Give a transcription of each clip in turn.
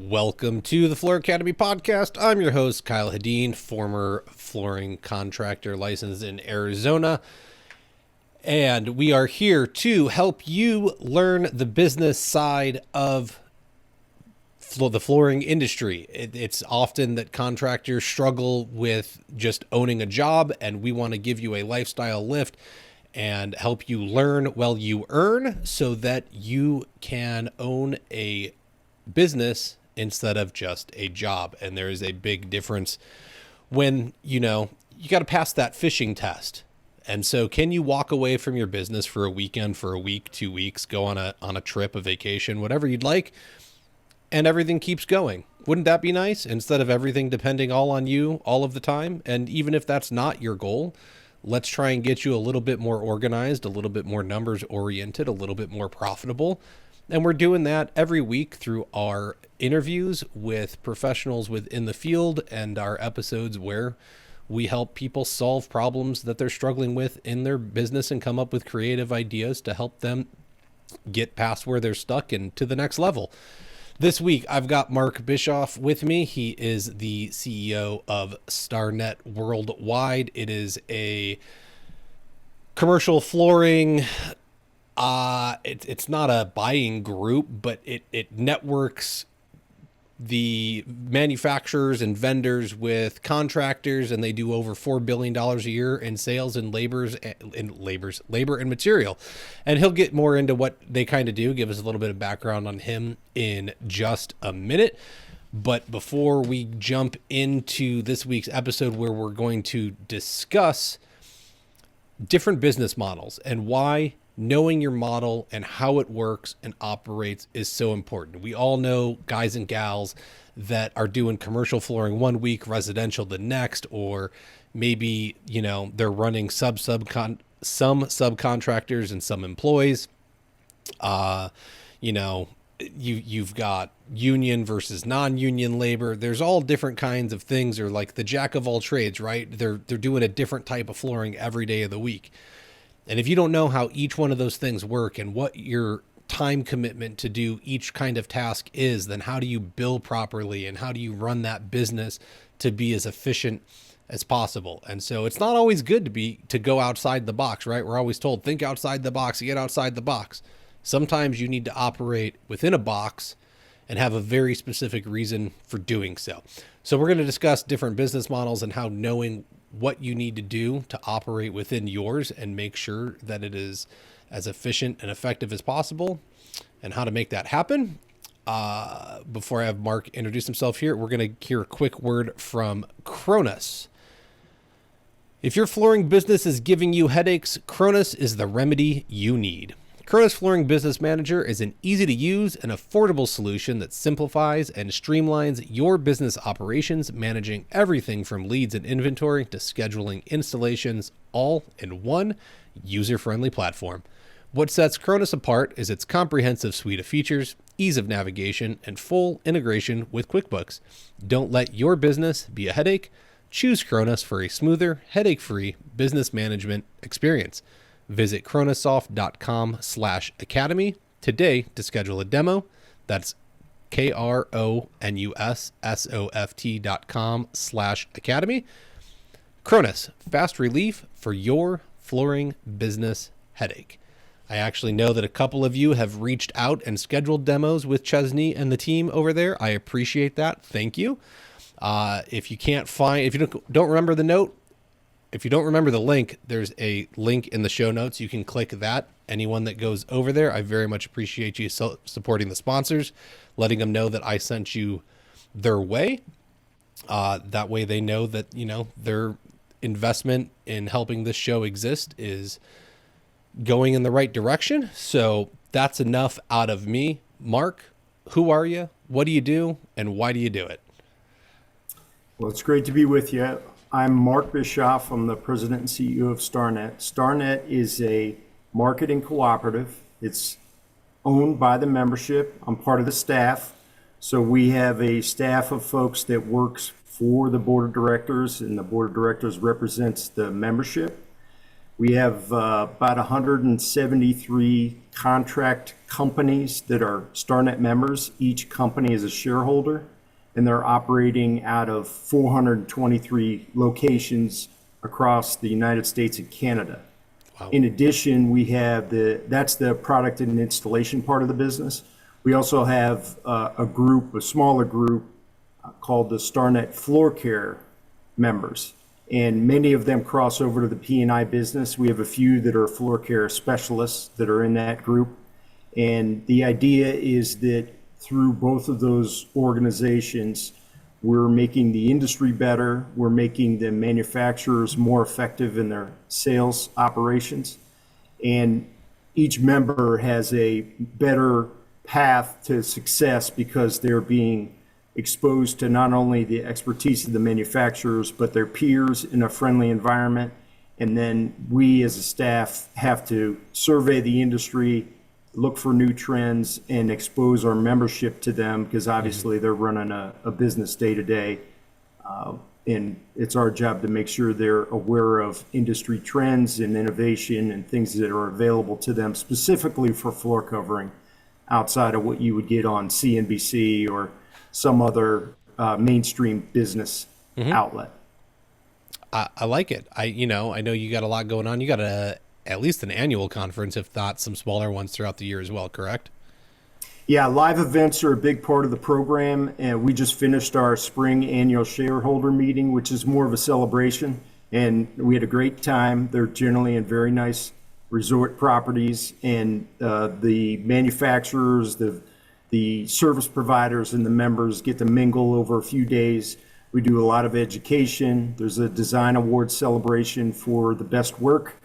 Welcome to the Floor Academy podcast. I'm your host, Kyle Hedin, former flooring contractor licensed in Arizona. And we are here to help you learn the business side of the flooring industry. It's often that contractors struggle with just owning a job, and we want to give you a lifestyle lift and help you learn while you earn so that you can own a business instead of just a job. And there is a big difference when, you got to pass that fishing test. And so can you walk away from your business for a weekend, for a week, 2 weeks, go on a trip, a vacation, whatever you'd like, and everything keeps going? Wouldn't that be nice? Instead of everything depending all on you all of the time. And even if that's not your goal, let's try and get you a little bit more organized, a little bit more numbers oriented, a little bit more profitable. And we're doing that every week through our interviews with professionals within the field and our episodes where we help people solve problems that they're struggling with in their business and come up with creative ideas to help them get past where they're stuck and to the next level. This week, I've got Mark Bischoff with me. He is the CEO of Starnet Worldwide. It is a commercial flooring. It's not a buying group, but it networks the manufacturers and vendors with contractors, and they do over $4 billion a year in sales and labor and material. And he'll get more into what they kind of do, give us a little bit of background on him in just a minute. But before we jump into this week's episode, where we're going to discuss different business models and why knowing your model and how it works and operates is so important. We all know guys and gals that are doing commercial flooring one week, residential the next, or maybe, they're running some subcontractors and some employees. You've got union versus non-union labor. There's all different kinds of things, or like the jack of all trades, right? They're doing a different type of flooring every day of the week. And if you don't know how each one of those things work and what your time commitment to do each kind of task is, then how do you bill properly and how do you run that business to be as efficient as possible? And so it's not always good to go outside the box, right? We're always told, think outside the box, get outside the box. Sometimes you need to operate within a box and have a very specific reason for doing so. So we're going to discuss different business models and how knowing what you need to do to operate within yours and make sure that it is as efficient and effective as possible, and how to make that happen. Before I have Mark introduce himself here, we're going to hear a quick word from Cronus. If your flooring business is giving you headaches, Cronus is the remedy you need. Cronus Flooring Business Manager is an easy-to-use and affordable solution that simplifies and streamlines your business operations, managing everything from leads and inventory to scheduling installations, all in one user-friendly platform. What sets Cronus apart is its comprehensive suite of features, ease of navigation, and full integration with QuickBooks. Don't let your business be a headache. Choose Cronus for a smoother, headache-free business management experience. Visit cronusoft.com/academy today to schedule a demo. That's KRONUSOFT.com/academy. Cronus, fast relief for your flooring business headache. I actually know that a couple of you have reached out and scheduled demos with Chesney and the team over there. I appreciate that. Thank you. If you don't remember the note, if you don't remember the link, there's a link in the show notes. You can click that. Anyone that goes over there, I very much appreciate you supporting the sponsors, letting them know that I sent you their way. That way they know that, their investment in helping this show exist is going in the right direction. So that's enough out of me. Mark, who are you? What do you do? And why do you do it? Well, it's great to be with you. I'm Mark Bischoff. I'm the president and CEO of Starnet. Starnet is a marketing cooperative. It's owned by the membership. I'm part of the staff. So we have a staff of folks that works for the board of directors, and the board of directors represents the membership. We have about 173 contract companies that are Starnet members. Each company is a shareholder, and they're operating out of 423 locations across the United States and Canada. Wow. In addition, we have that's the product and installation part of the business. We also have a smaller group called the Starnet Floor Care members, and many of them cross over to the P&I business. We have a few that are floor care specialists that are in that group, and the idea is that through both of those organizations, we're making the industry better, we're making the manufacturers more effective in their sales operations, and each member has a better path to success because they're being exposed to not only the expertise of the manufacturers, but their peers in a friendly environment. And then we as a staff have to survey the industry, look for new trends, and expose our membership to them, because obviously they're running a business day to day. And it's our job to make sure they're aware of industry trends and innovation and things that are available to them specifically for floor covering outside of what you would get on CNBC or some other mainstream business outlet. I like it. I know you got a lot going on. You got at least an annual conference, if not some smaller ones throughout the year as well, correct? Yeah, live events are a big part of the program, and we just finished our spring annual shareholder meeting, which is more of a celebration, and we had a great time. They're generally in very nice resort properties, and the manufacturers, the service providers, and the members get to mingle over a few days. We do a lot of education. There's a design award celebration for the best work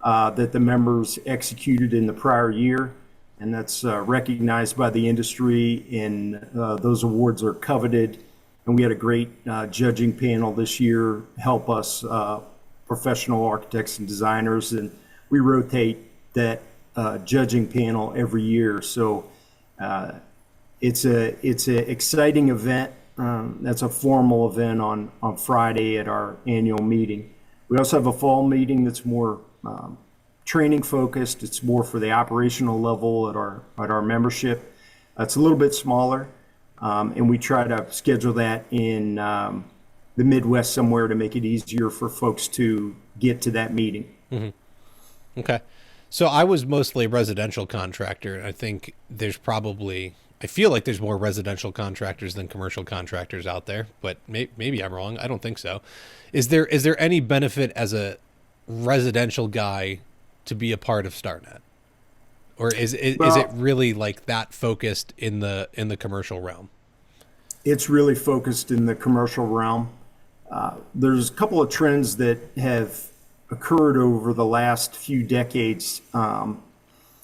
that the members executed in the prior year, and that's recognized by the industry, and those awards are coveted. And we had a great judging panel this year help us, professional architects and designers, and we rotate that judging panel every year. So it's a exciting event. That's a formal event on Friday at our annual meeting. We also have a fall meeting that's more training focused. It's more for the operational level at our membership. It's a little bit smaller, and we try to schedule that in the Midwest somewhere to make it easier for folks to get to that meeting. Mm-hmm. Okay. So I was mostly a residential contractor, and I think I feel like there's more residential contractors than commercial contractors out there, but maybe I'm wrong. I don't think so. Is there any benefit as a residential guy to be a part of Starnet, or is it really like that focused in the commercial realm? It's really focused in the commercial realm. There's a couple of trends that have occurred over the last few decades.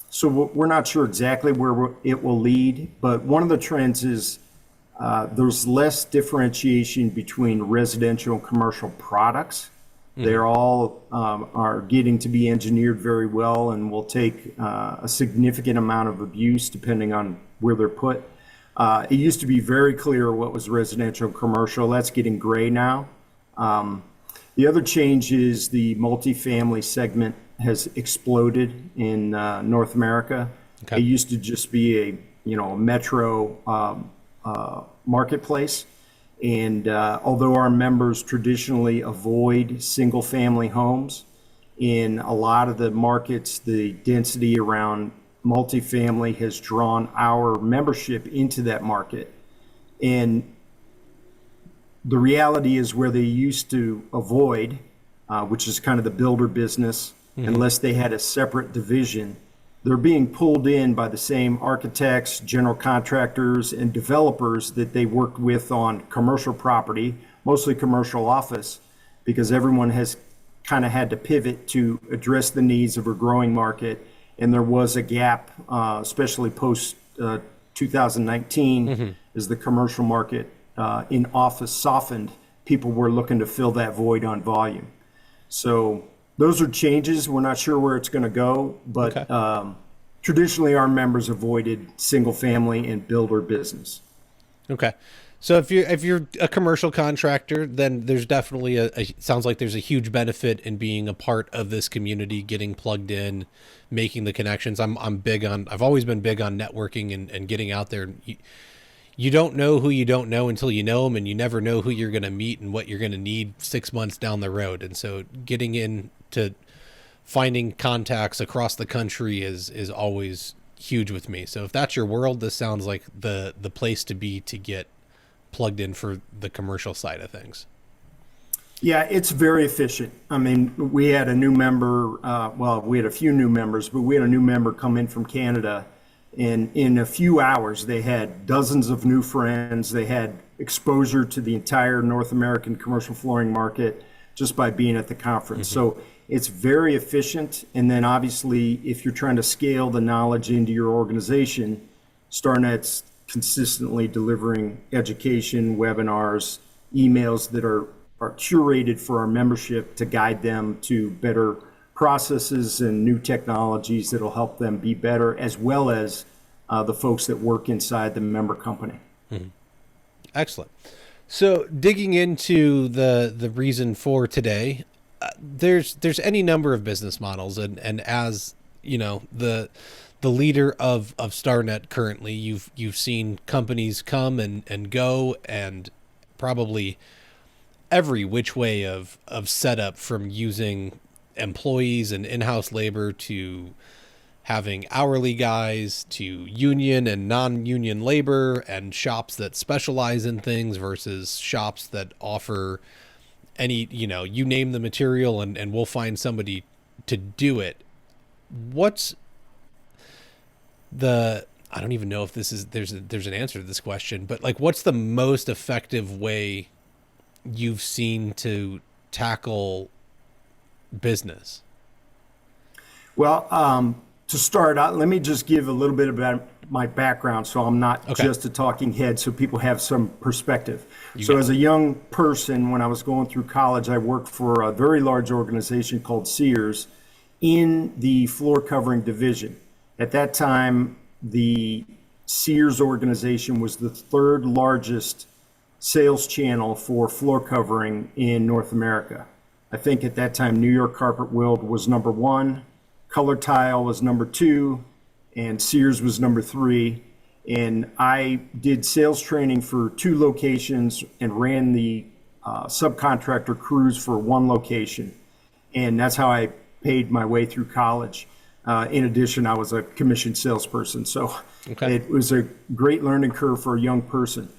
So we're not sure exactly where it will lead, but one of the trends is there's less differentiation between residential and commercial products. They're all are getting to be engineered very well and will take a significant amount of abuse depending on where they're put. It used to be very clear what was residential and commercial. That's getting gray now. The other change is the multifamily segment has exploded in North America. Okay. It used to just be a metro marketplace. And although our members traditionally avoid single family homes, in a lot of the markets, the density around multifamily has drawn our membership into that market. And the reality is where they used to avoid, which is kind of the builder business, unless they had a separate division, they're being pulled in by the same architects, general contractors, and developers that they worked with on commercial property, mostly commercial office, because everyone has kind of had to pivot to address the needs of a growing market. And there was a gap, especially post 2019, as the commercial market in office softened. People were looking to fill that void on volume. So those are changes. We're not sure where it's going to go, but traditionally our members avoided single family and builder business. Okay. So if you're a commercial contractor, then there's definitely sounds like there's a huge benefit in being a part of this community, getting plugged in, making the connections. I'm big on. I've always been big on networking and getting out there. You don't know who you don't know until you know them, and you never know who you're going to meet and what you're going to need 6 months down the road. And so getting into finding contacts across the country is always huge with me. So if that's your world, this sounds like the place to be to get plugged in for the commercial side of things. Yeah, it's very efficient. I mean, we had a new member, well, we had a few new members, but we had a new member come in from Canada. And in a few hours, they had dozens of new friends. They had exposure to the entire North American commercial flooring market just by being at the conference. So it's very efficient. And then obviously, if you're trying to scale the knowledge into your organization, Starnet's consistently delivering education, webinars, emails that are curated for our membership to guide them to better processes and new technologies that'll help them be better, as well as the folks that work inside the member company. Excellent. So digging into the reason for today, there's any number of business models, and as you know, the leader of Starnet currently, you've seen companies come and go, and probably every which way of setup, from using employees and in-house labor to having hourly guys to union and non-union labor, and shops that specialize in things versus shops that offer any, you name the material and we'll find somebody to do it. What's I don't even know if there's an answer to this question, but like, what's the most effective way you've seen to tackle business? Well, to start out, let me just give a little bit about my background so I'm not just a talking head, so people have some perspective. So as a young person, when I was going through college, I worked for a very large organization called Sears in the floor covering division. At that time, the Sears organization was the third largest sales channel for floor covering in North America. I think at that time, New York Carpet World was number one, Color Tile was number two, and Sears was number three. And I did sales training for 2 locations and ran the subcontractor crews for 1 location. And that's how I paid my way through college. In addition, I was a commissioned salesperson. So it was a great learning curve for a young person.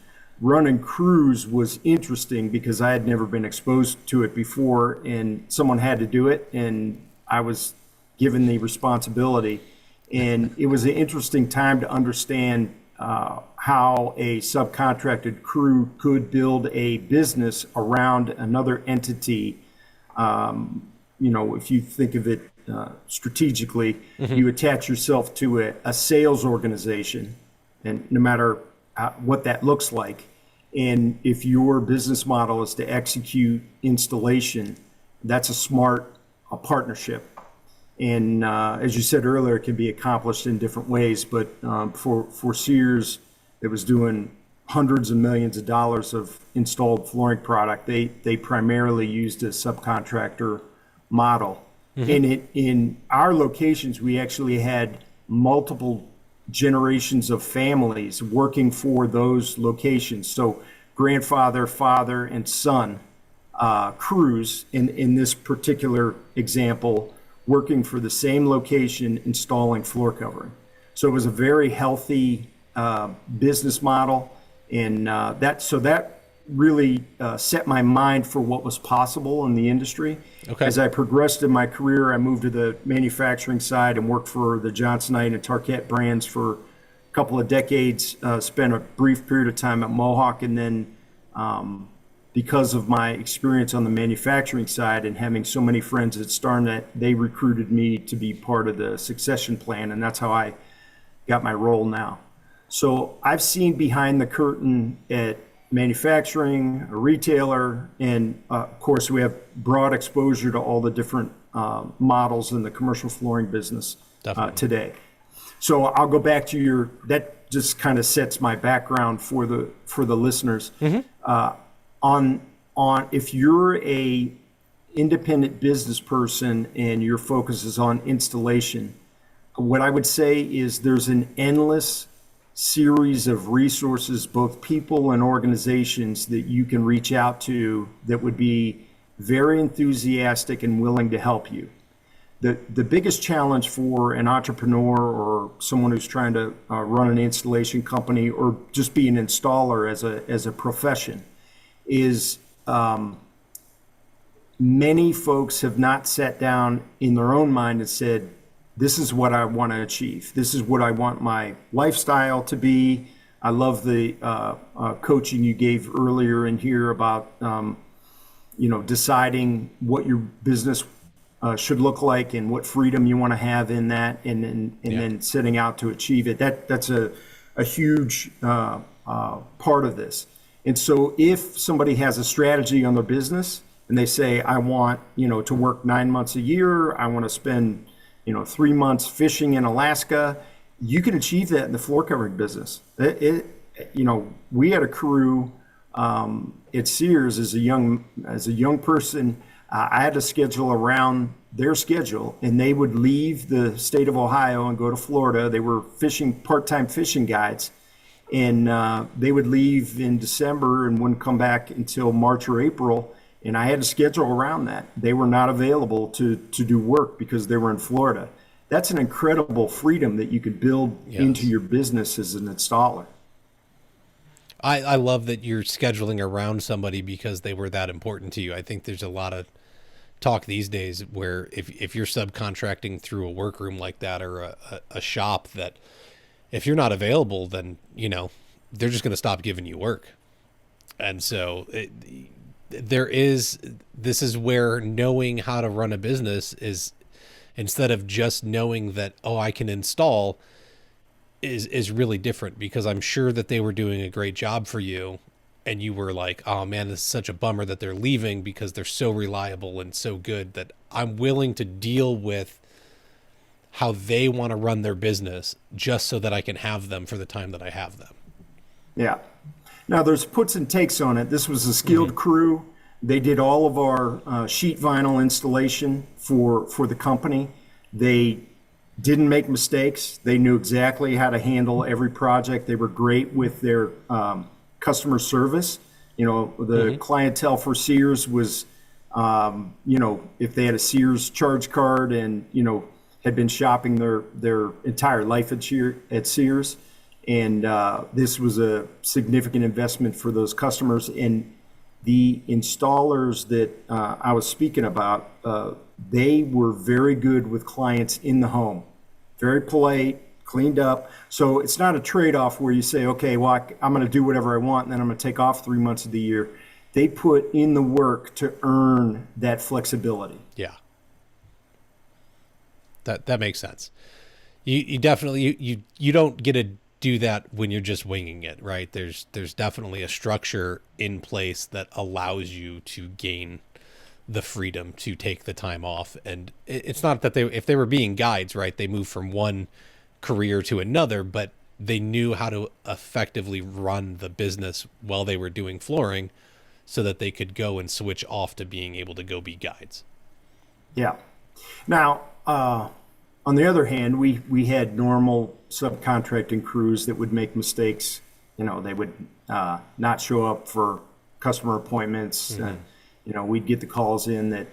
Running crews was interesting because I had never been exposed to it before, and someone had to do it, and I was given the responsibility. And it was an interesting time to understand how a subcontracted crew could build a business around another entity. If you think of it strategically, you attach yourself to a sales organization, and no matter what that looks like. And if your business model is to execute installation, that's a smart partnership. And as you said earlier, it can be accomplished in different ways. But for Sears, that was doing hundreds of millions of dollars of installed flooring product, they primarily used a subcontractor model. And in our locations, we actually had multiple generations of families working for those locations. So grandfather, father, and son crews, in this particular example, working for the same location, installing floor covering. So it was a very healthy business model, and that really set my mind for what was possible in the industry. As I progressed in my career, I moved to the manufacturing side and worked for the Johnsonite and Tarkett brands for a couple of decades, spent a brief period of time at Mohawk, and then because of my experience on the manufacturing side and having so many friends at Starnet, they recruited me to be part of the succession plan, and that's how I got my role now. So I've seen behind the curtain at manufacturing, a retailer, and of course we have broad exposure to all the different models in the commercial flooring business today. So I'll go back to just kind of sets my background for the listeners. On if you're a independent business person and your focus is on installation, what I would say is there's an endless series of resources, both people and organizations, that you can reach out to that would be very enthusiastic and willing to help you. The biggest challenge for an entrepreneur or someone who's trying to run an installation company or just be an installer as a profession is many folks have not sat down in their own mind and said, this is what I want to achieve. This is what I want my lifestyle to be. I love the coaching you gave earlier in here about, deciding what your business should look like and what freedom you want to have in that, and then setting out to achieve it. That's a huge part of this. And so if somebody has a strategy on their business and they say, I want, to work 9 months a year, I want to spend 3 months fishing in Alaska, you can achieve that in the floor covering business. We had a crew at Sears as a young person. I had to schedule around their schedule, and they would leave the state of Ohio and go to Florida. They were part-time fishing guides, and they would leave in December and wouldn't come back until March or April. And I had to schedule around that. They were not available to do work because they were in Florida. That's an incredible freedom that you could build into your business as an installer. I love that you're scheduling around somebody because they were that important to you. I think there's a lot of talk these days where if you're subcontracting through a workroom like that or a shop, that if you're not available, then, they're just going to stop giving you work. And so this is where knowing how to run a business is, instead of just knowing that, I can install, is really different, because I'm sure that they were doing a great job for you and you were like, oh man, this is such a bummer that they're leaving because they're so reliable and so good that I'm willing to deal with how they want to run their business just so that I can have them for the time that I have them. Yeah. Now there's puts and takes on it. This was a skilled crew. They did all of our sheet vinyl installation for the company. They didn't make mistakes. They knew exactly how to handle every project. They were great with their customer service. The clientele for Sears was, if they had a Sears charge card and, had been shopping their entire life at Sears. And this was a significant investment for those customers. And the installers that I was speaking about, they were very good with clients in the home, very polite, cleaned up. So it's not a trade-off where you say, okay, well, I'm going to do whatever I want and then I'm going to take off 3 months of the year. They put in the work to earn that flexibility. Yeah. That makes sense. You definitely, you don't get to do that when you're just winging it, right? There's definitely a structure in place that allows you to gain the freedom to take the time off. And it's not that if they were being guides, right, they moved from one career to another, but they knew how to effectively run the business while they were doing flooring so that they could go and switch off to being able to go be guides. Yeah. Now, on the other hand, we had normal subcontracting crews that would make mistakes. They would not show up for customer appointments. We'd get the calls in that,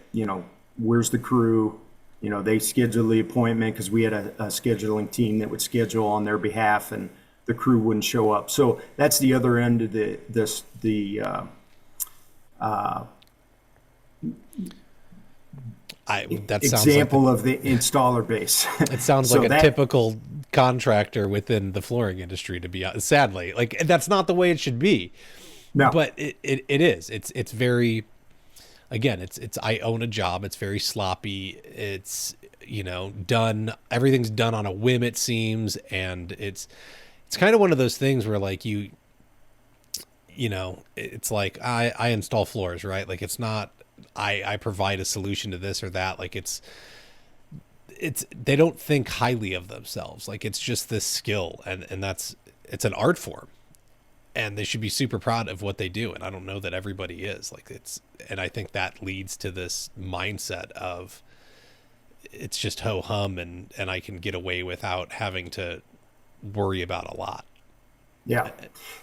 where's the crew? They schedule the appointment because we had a scheduling team that would schedule on their behalf, and the crew wouldn't show up. So that's the other end of the example of the installer base. It sounds So like a typical contractor within the flooring industry, to be honest. Sadly, like that's not the way it should be. No. But it is. It's very, again, it's I own a job. It's very sloppy. It's, done. Everything's done on a whim, it seems. And it's kind of one of those things where like it's like I install floors, right? Like it's not, I provide a solution to this or that. Like it's they don't think highly of themselves. Like it's just this skill. And it's an art form, and they should be super proud of what they do. And I don't know that everybody is like and I think that leads to this mindset of it's just ho hum, and I can get away without having to worry about a lot. Yeah.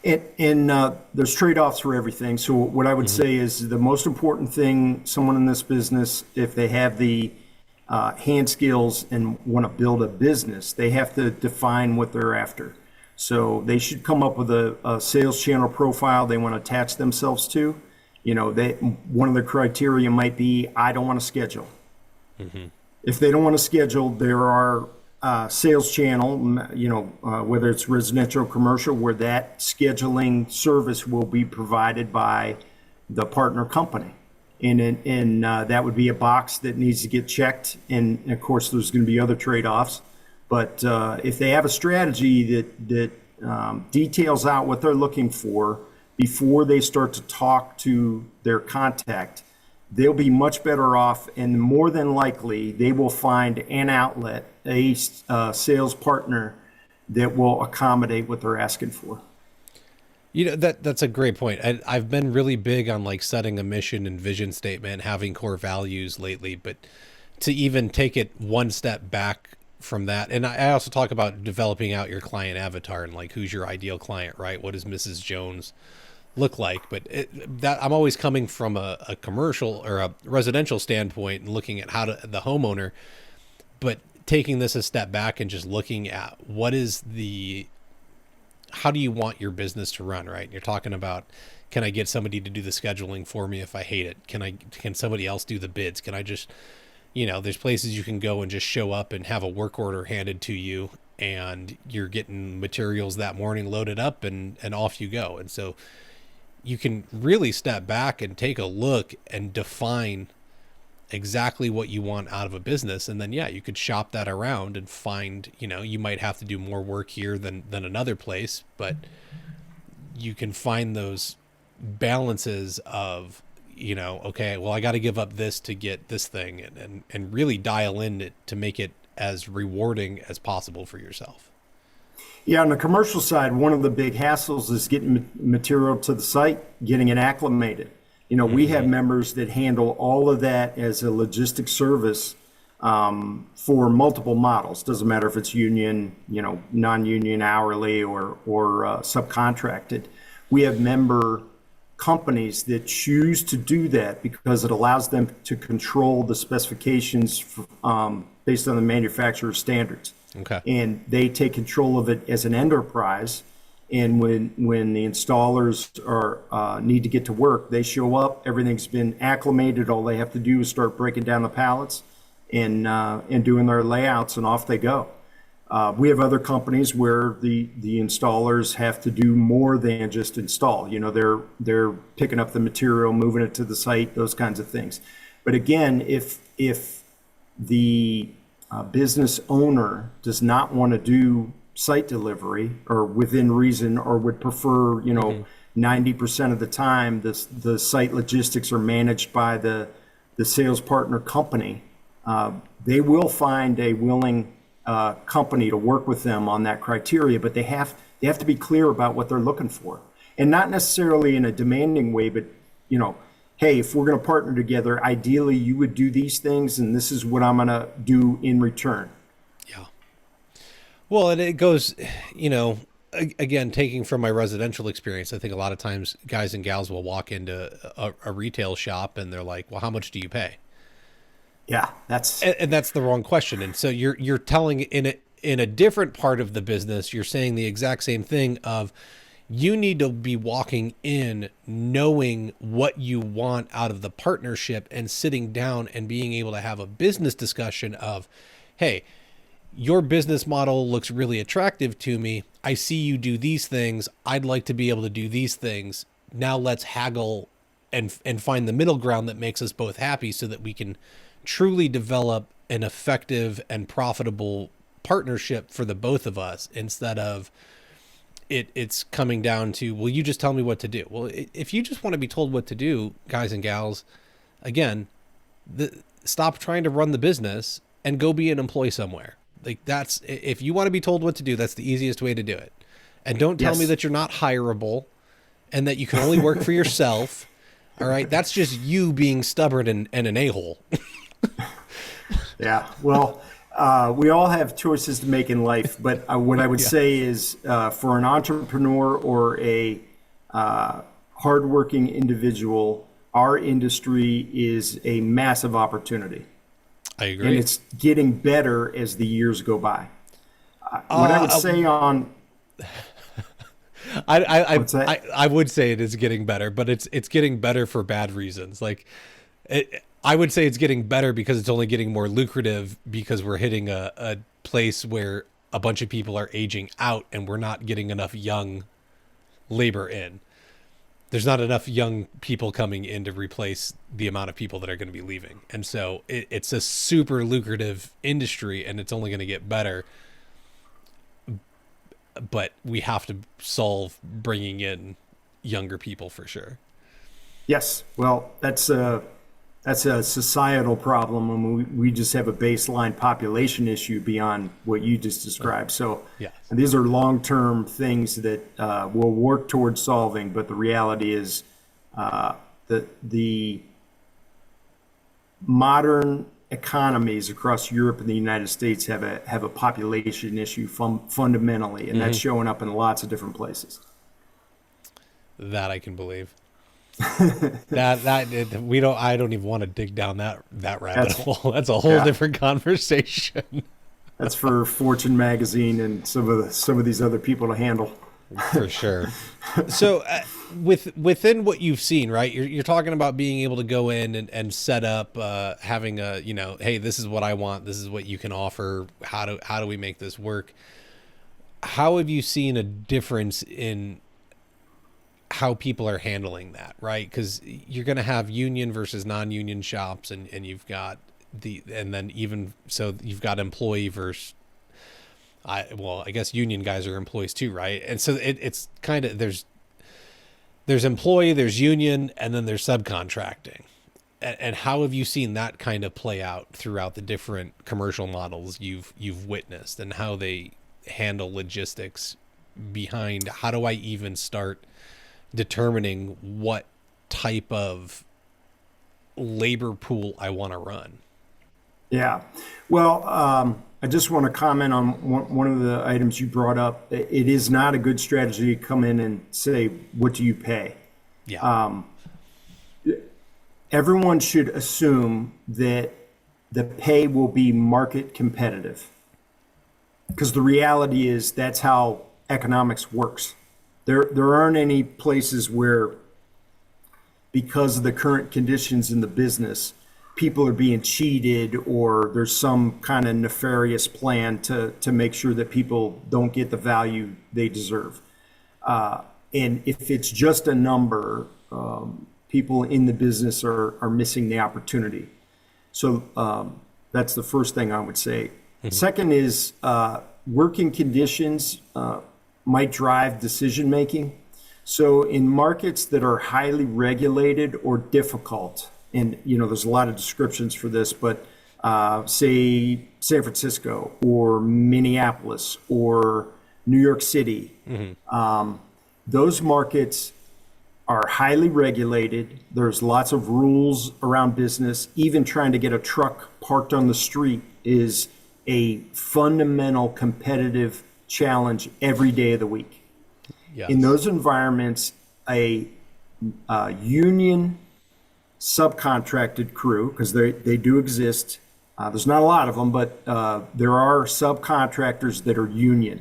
And there's trade-offs for everything. So what I would say is the most important thing, someone in this business, if they have the hand skills and want to build a business, they have to define what they're after. So they should come up with a sales channel profile they want to attach themselves to. One of the criteria might be, I don't want to schedule. If they don't want to schedule, there are sales channel, whether it's residential or commercial, where that scheduling service will be provided by the partner company. And that would be a box that needs to get checked. And of course, there's going to be other trade-offs. But if they have a strategy that details out what they're looking for before they start to talk to their contact, they'll be much better off, and more than likely they will find an outlet, a sales partner that will accommodate what they're asking for. That's a great point. I've been really big on like setting a mission and vision statement, having core values lately, but to even take it one step back from that. And I also talk about developing out your client avatar and like, who's your ideal client, right? What does Mrs. Jones look like? But that I'm always coming from a commercial or a residential standpoint and looking at the homeowner, but taking this a step back and just looking at how do you want your business to run, right? You're talking about, can I get somebody to do the scheduling for me if I hate it? Can somebody else do the bids? Can I just, there's places you can go and just show up and have a work order handed to you, and you're getting materials that morning loaded up and off you go. And so you can really step back and take a look and define exactly what you want out of a business. And then, you could shop that around and find, you might have to do more work here than another place, but you can find those balances of, okay, well, I got to give up this to get this thing, and really dial in it to make it as rewarding as possible for yourself. Yeah, on the commercial side, one of the big hassles is getting material to the site, getting it acclimated. We have members that handle all of that as a logistics service for multiple models. Doesn't matter if it's union, non-union, hourly, or subcontracted. We have member companies that choose to do that because it allows them to control the specifications based on the manufacturer's standards. Okay. And they take control of it as an enterprise. And when the installers need to get to work, they show up, everything's been acclimated. All they have to do is start breaking down the pallets and doing their layouts, and off they go. We have other companies where the installers have to do more than just install. They're picking up the material, moving it to the site, those kinds of things. But again, if the business owner does not want to do site delivery, or within reason, or would prefer, 90% of the time the site logistics are managed by the sales partner company, they will find a willing company to work with them on that criteria. But they have to be clear about what they're looking for, and not necessarily in a demanding way, but hey, if we're going to partner together, ideally you would do these things, and this is what I'm going to do in return. Yeah. Well, and it goes, again, taking from my residential experience, I think a lot of times guys and gals will walk into a retail shop and they're like, well, how much do you pay? Yeah, and that's the wrong question. And so you're telling in a different part of the business, you're saying the exact same thing of, you need to be walking in knowing what you want out of the partnership, and sitting down and being able to have a business discussion of, hey, your business model looks really attractive to me. I see you do these things. I'd like to be able to do these things. Now let's haggle and find the middle ground that makes us both happy, so that we can truly develop an effective and profitable partnership for the both of us, instead of it's coming down to, well, you just tell me what to do. Well, if you just want to be told what to do, guys and gals, again, stop trying to run the business and go be an employee somewhere. Like, if you want to be told what to do, that's the easiest way to do it. And don't tell me Yes. that you're not hireable and that you can only work for yourself. All right. That's just you being stubborn and an a-hole. Yeah. Well, we all have choices to make in life, but what I would say is for an entrepreneur or a hardworking individual, our industry is a massive opportunity. I And agree. it's getting better as the years go by. What I would say on what's that? I would say it is getting better, but it's getting better for bad reasons. Like, I would say it's getting better because it's only getting more lucrative because we're hitting a place where a bunch of people are aging out and we're not getting enough young labor in. There's not enough young people coming in to replace the amount of people that are going to be leaving. And so it's a super lucrative industry and it's only going to get better. But we have to solve bringing in younger people for sure. Yes. Well, that's a societal problem, and we just have a baseline population issue beyond what you just described. So Yes. these are long-term things that we'll work towards solving, but the reality is that the modern economies across Europe and the United States have a population issue fundamentally, and that's showing up in lots of different places. That I can believe. We don't. I don't even want to dig down that rabbit That's hole. That's a whole yeah. different conversation. That's for Fortune magazine and some of these other people to handle. For sure. So, within what you've seen, right? You're talking about being able to go in and set up, having a, hey, this is what I want. This is what you can offer. How do we make this work? How have you seen a difference in how people are handling that, right? Because you're going to have union versus non-union shops, and you've got and then even so you've got employee versus, I guess union guys are employees too, right? And so it's kind of there's employee, there's union, and then there's subcontracting. And how have you seen that kind of play out throughout the different commercial models you've witnessed, and how they handle logistics behind how do I even start determining what type of labor pool I want to run? Yeah. Well, I just want to comment on one of the items you brought up. It is not a good strategy to come in and say, what do you pay? Yeah. Everyone should assume that the pay will be market competitive, because the reality is that's how economics works. There aren't any places where, because of the current conditions in the business, people are being cheated or there's some kind of nefarious plan to make sure that people don't get the value they deserve. And if it's just a number, people in the business are missing the opportunity. So that's the first thing I would say. Second is working conditions might drive decision making. So in markets that are highly regulated or difficult, and there's a lot of descriptions for this, but say San Francisco or Minneapolis or New York City, those markets are highly regulated. There's lots of rules around business. Even trying to get a truck parked on the street is a fundamental competitive challenge every day of the week. Yes. In those environments, a union subcontracted crew, because they do exist, there's not a lot of them, but there are subcontractors that are union.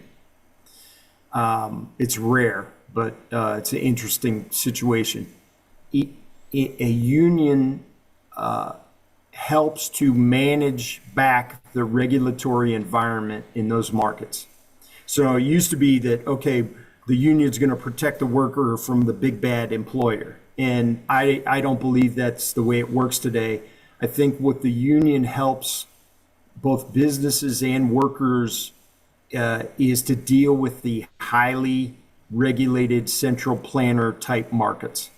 It's rare, but it's an interesting situation. A union helps to manage back the regulatory environment in those markets. So it used to be that, okay, the union's going to protect the worker from the big bad employer. And I don't believe that's the way it works today. I think what the union helps both businesses and workers is to deal with the highly regulated central planner type markets.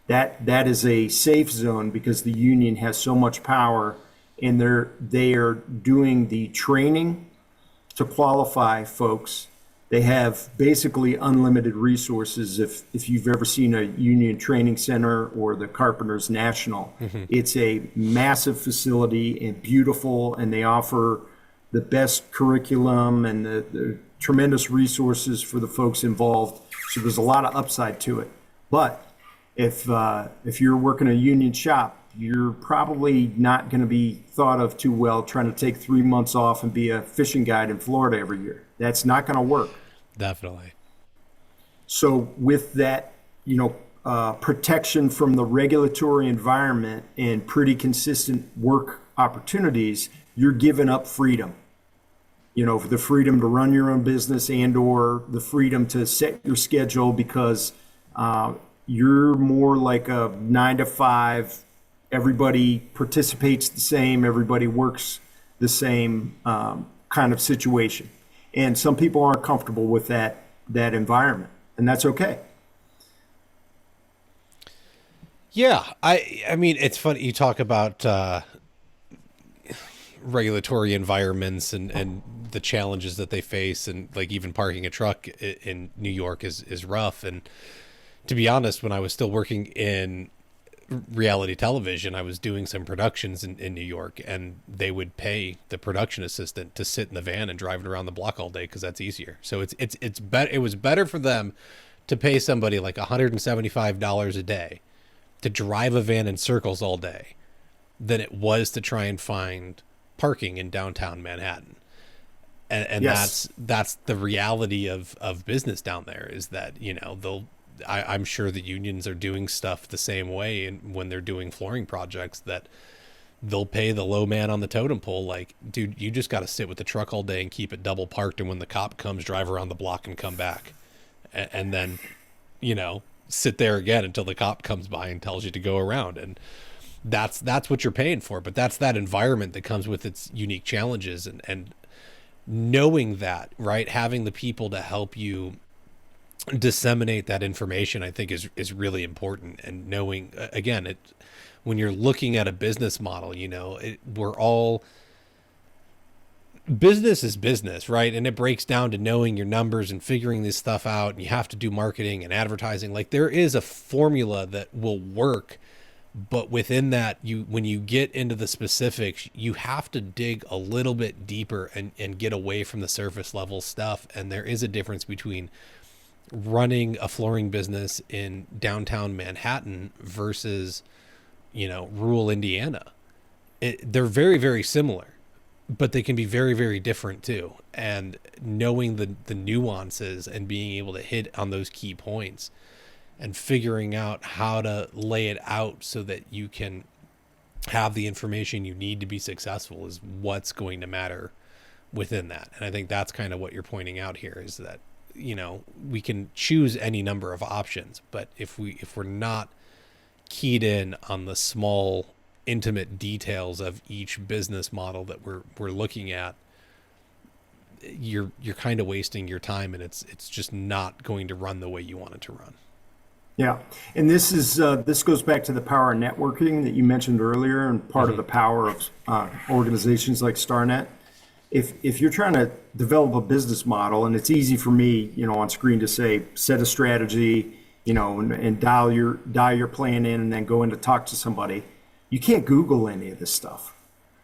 That is a safe zone because the union has so much power, and they are doing the training to qualify folks, They have basically unlimited resources. If you've ever seen a union training center or the Carpenters National, it's a massive facility and beautiful, and they offer the best curriculum and the tremendous resources for the folks involved. So there's a lot of upside to it. But if you're working a union shop, you're probably not going to be thought of too well trying to take 3 months off and be a fishing guide in Florida every year. That's not going to work. Definitely. So with that, protection from the regulatory environment and pretty consistent work opportunities, you're giving up freedom. For the freedom to run your own business and or the freedom to set your schedule, because you're more like a 9 to 5. Everybody participates the same. Everybody works the same kind of situation. And some people aren't comfortable with that environment, and that's okay. Yeah, I mean, it's funny you talk about regulatory environments and the challenges that they face, and like even parking a truck in New York is rough. And to be honest, when I was still working in reality television, I was doing some productions in New York, and they would pay the production assistant to sit in the van and drive it around the block all day because that's easier. So it was better for them to pay somebody like $175 a day to drive a van in circles all day than it was to try and find parking in downtown Manhattan. And Yes. that's the reality of business down there, is that, I'm sure the unions are doing stuff the same way, and when they're doing flooring projects, that they'll pay the low man on the totem pole. Like, dude, you just got to sit with the truck all day and keep it double parked, and when the cop comes, drive around the block and come back, and then, sit there again until the cop comes by and tells you to go around. And that's what you're paying for. But that's that environment that comes with its unique challenges, and knowing that, right, having the people to help you disseminate that information, I think is really important. And knowing, again, when you're looking at a business model, we're all, business is business, right? And it breaks down to knowing your numbers and figuring this stuff out. And you have to do marketing and advertising. Like, there is a formula that will work, but within that, when you get into the specifics, you have to dig a little bit deeper and get away from the surface level stuff. And there is a difference between running a flooring business in downtown Manhattan versus, rural Indiana. They're very, very similar, but they can be very, very different too. And knowing the nuances and being able to hit on those key points and figuring out how to lay it out so that you can have the information you need to be successful is what's going to matter within that. And I think that's kind of what you're pointing out here, is that, we can choose any number of options, but if we're not keyed in on the small, intimate details of each business model that we're looking at, you're kind of wasting your time, and it's just not going to run the way you want it to run. Yeah, and this goes back to the power of networking that you mentioned earlier, and part of the power of organizations like Starnet. If you're trying to develop a business model, and it's easy for me, on screen to say, set a strategy, and dial your plan in, and then go in to talk to somebody, you can't Google any of this stuff.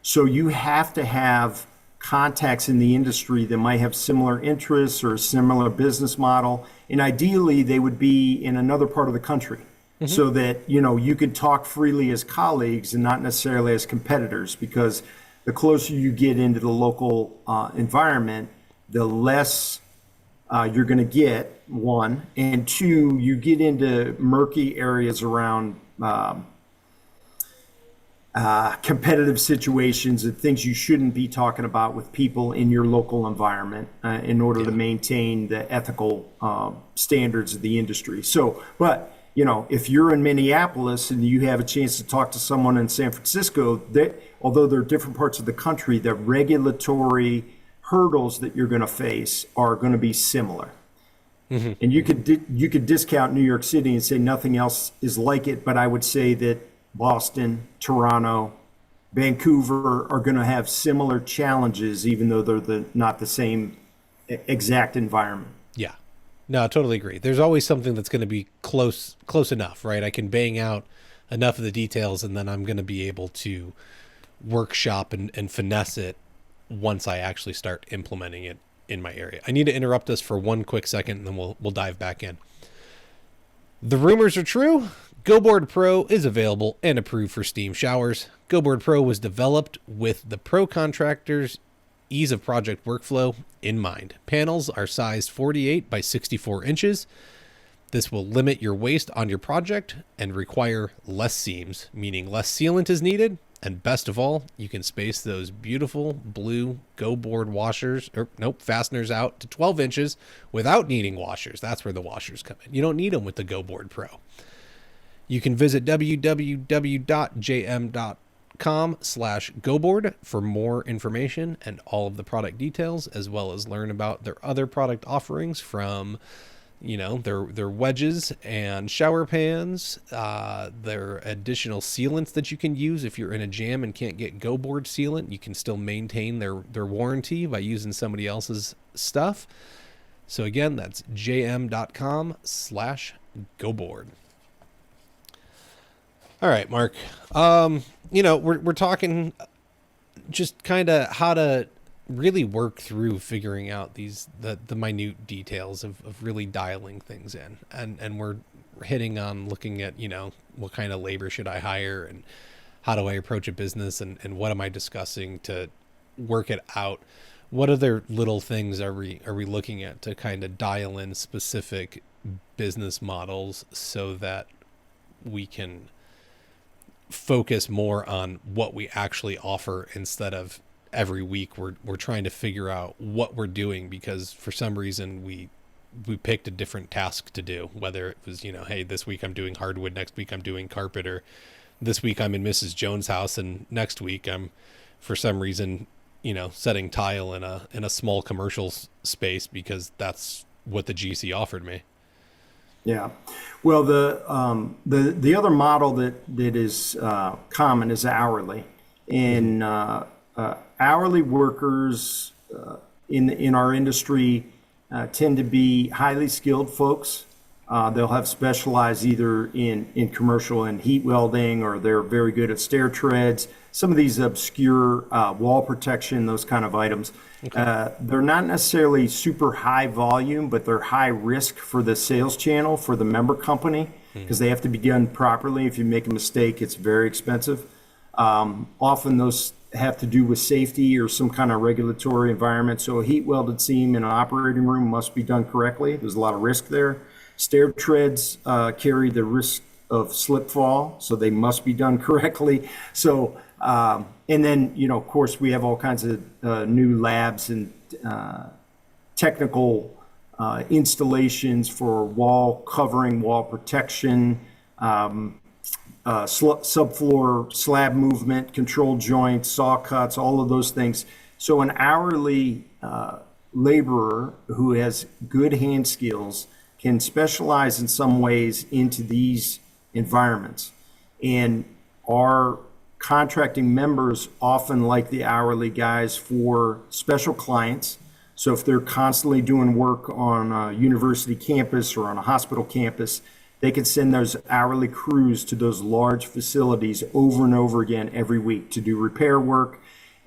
So you have to have contacts in the industry that might have similar interests or a similar business model, and ideally they would be in another part of the country, so that you could talk freely as colleagues and not necessarily as competitors, because the closer you get into the local environment, the less you're going to get, one, and two, you get into murky areas around competitive situations and things you shouldn't be talking about with people in your local environment in order to maintain the ethical standards of the industry. So, but if you're in Minneapolis and you have a chance to talk to someone in San Francisco, although they're different parts of the country, the regulatory hurdles that you're going to face are going to be similar. And you could discount New York City and say nothing else is like it, but I would say that Boston, Toronto, Vancouver are going to have similar challenges, even though they're not the same exact environment. Yeah. No, I totally agree. There's always something that's going to be close enough, right? I can bang out enough of the details, and then I'm going to be able to workshop and finesse it once I actually start implementing it in my area. I need to interrupt us for one quick second, and then we'll dive back in. The rumors are true. GoBoard Pro is available and approved for steam showers. GoBoard Pro was developed with the pro contractors' ease of project workflow in mind. Panels are sized 48 by 64 inches. This will limit your waste on your project and require less seams, meaning less sealant is needed. And best of all, you can space those beautiful blue GoBoard fasteners out to 12 inches without needing washers. That's where the washers come in. You don't need them with the GoBoard Pro. You can visit www.jm.com/GoBoard for more information and all of the product details, as well as learn about their other product offerings from, their wedges and shower pans, their additional sealants that you can use if you're in a jam and can't get GoBoard sealant. You can still maintain their warranty by using somebody else's stuff. So again, that's jm.com/GoBoard. All right, Mark. We're talking just kind of how to really work through figuring out the minute details of really dialing things in, and we're hitting on looking at what kind of labor should I hire, and how do I approach a business, and what am I discussing to work it out. What other little things are we looking at to kind of dial in specific business models so that we can focus more on what we actually offer, instead of every week we're trying to figure out what we're doing because for some reason we picked a different task to do, whether it was, hey, this week I'm doing hardwood, next week I'm doing carpet, or this week I'm in Mrs. Jones' house, and next week I'm, for some reason, setting tile in a small commercial space because that's what the GC offered me. Yeah. Well, the other model that is common is hourly. And hourly workers in our industry tend to be highly skilled folks. They'll have specialized either in commercial and heat welding, or they're very good at stair treads, some of these obscure wall protection, those kind of items. Okay. They're not necessarily super high volume, but they're high risk for the sales channel, for the member company, because they have to be done properly. If you make a mistake, it's very expensive. Often those have to do with safety or some kind of regulatory environment. So a heat welded seam in an operating room must be done correctly. There's a lot of risk there. Stair treads carry the risk of slip fall, so they must be done correctly. So, and then, of course, we have all kinds of new labs and technical installations for wall covering, wall protection, subfloor slab movement, control joints, saw cuts, all of those things. So an hourly laborer who has good hand skills can specialize in some ways into these environments. And our contracting members often like the hourly guys for special clients. So if they're constantly doing work on a university campus or on a hospital campus, they can send those hourly crews to those large facilities over and over again every week to do repair work.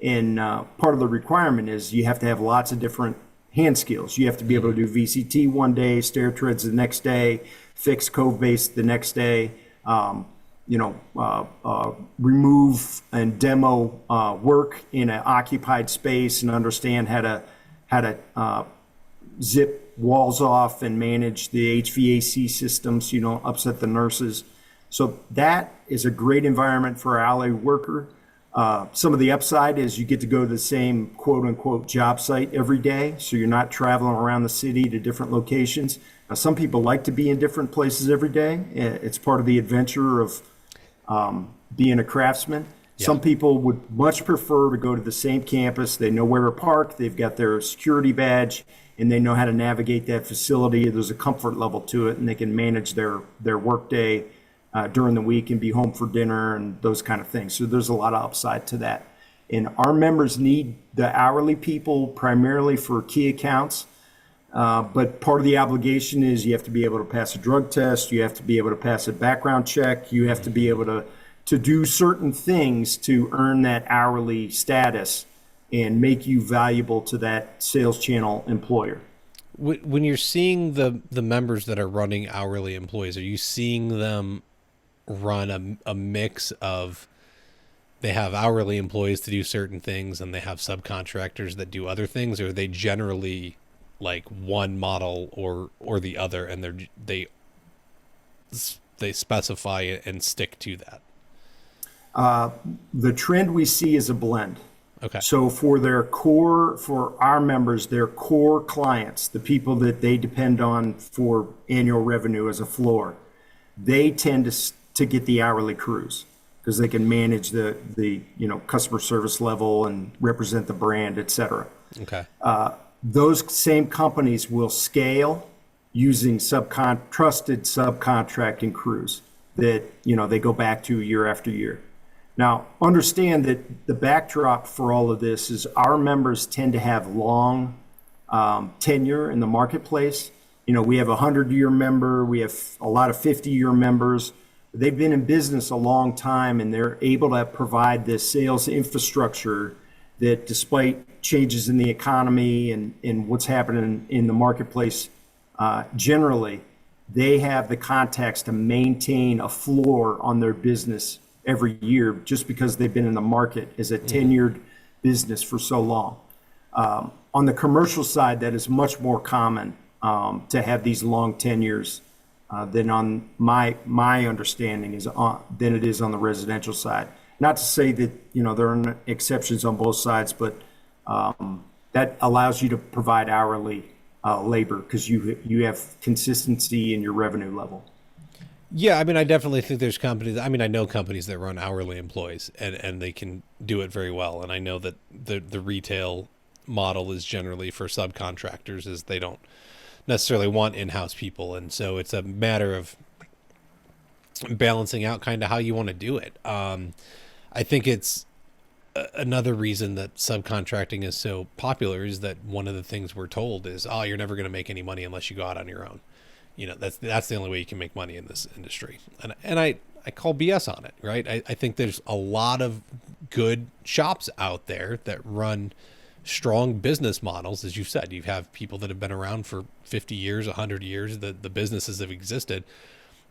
And part of the requirement is you have to have lots of different hand skills. You have to be able to do VCT one day, stair treads the next day, fix cove base the next day, remove and demo work in an occupied space, and understand how to zip walls off and manage the HVAC system so you don't upset the nurses. So that is a great environment for an hourly worker. Some of the upside is you get to go to the same quote unquote job site every day. So you're not traveling around the city to different locations. Now, some people like to be in different places every day. It's part of the adventure of being a craftsman. Yeah. Some people would much prefer to go to the same campus. They know where to park. They've got their security badge and they know how to navigate that facility. There's a comfort level to it, and they can manage their work day during the week and be home for dinner and those kind of things. So there's a lot of upside to that. And our members need the hourly people primarily for key accounts. But part of the obligation is you have to be able to pass a drug test, you have to be able to pass a background check, you have to be able to do certain things to earn that hourly status and make you valuable to that sales channel employer. When you're seeing the members that are running hourly employees, are you seeing them run a mix of they have hourly employees to do certain things and they have subcontractors that do other things, or are they generally like one model or the other, and they specify it and stick to that? The trend we see is a blend. Okay. So for our members, their core clients, the people that they depend on for annual revenue as a floor, they tend to get the hourly crews because they can manage the customer service level and represent the brand, et cetera. Okay. Those same companies will scale using trusted subcontracting crews that they go back to year after year. Now, understand that the backdrop for all of this is our members tend to have long tenure in the marketplace. We have a 100-year member, we have a lot of 50-year members. They've been in business a long time, and they're able to provide this sales infrastructure that, despite changes in the economy and what's happening in the marketplace generally, they have the contacts to maintain a floor on their business every year just because they've been in the market as a tenured business for so long. On the commercial side, that is much more common to have these long tenures than on my understanding than it is on the residential side. Not to say that there are exceptions on both sides, but that allows you to provide hourly labor because you have consistency in your revenue level. Yeah, I mean, I definitely think there's companies. I mean, I know companies that run hourly employees, and they can do it very well. And I know that the retail model is generally for subcontractors, is they don't necessarily want in-house people, and so it's a matter of balancing out kind of how you want to do it. I think it's another reason that subcontracting is so popular is that one of the things we're told is, oh, you're never going to make any money unless you go out on your own. That's the only way you can make money in this industry. And I call BS on it, right? I think there's a lot of good shops out there that run strong business models. As you've said, you have people that have been around for 50 years, 100 years, the businesses have existed.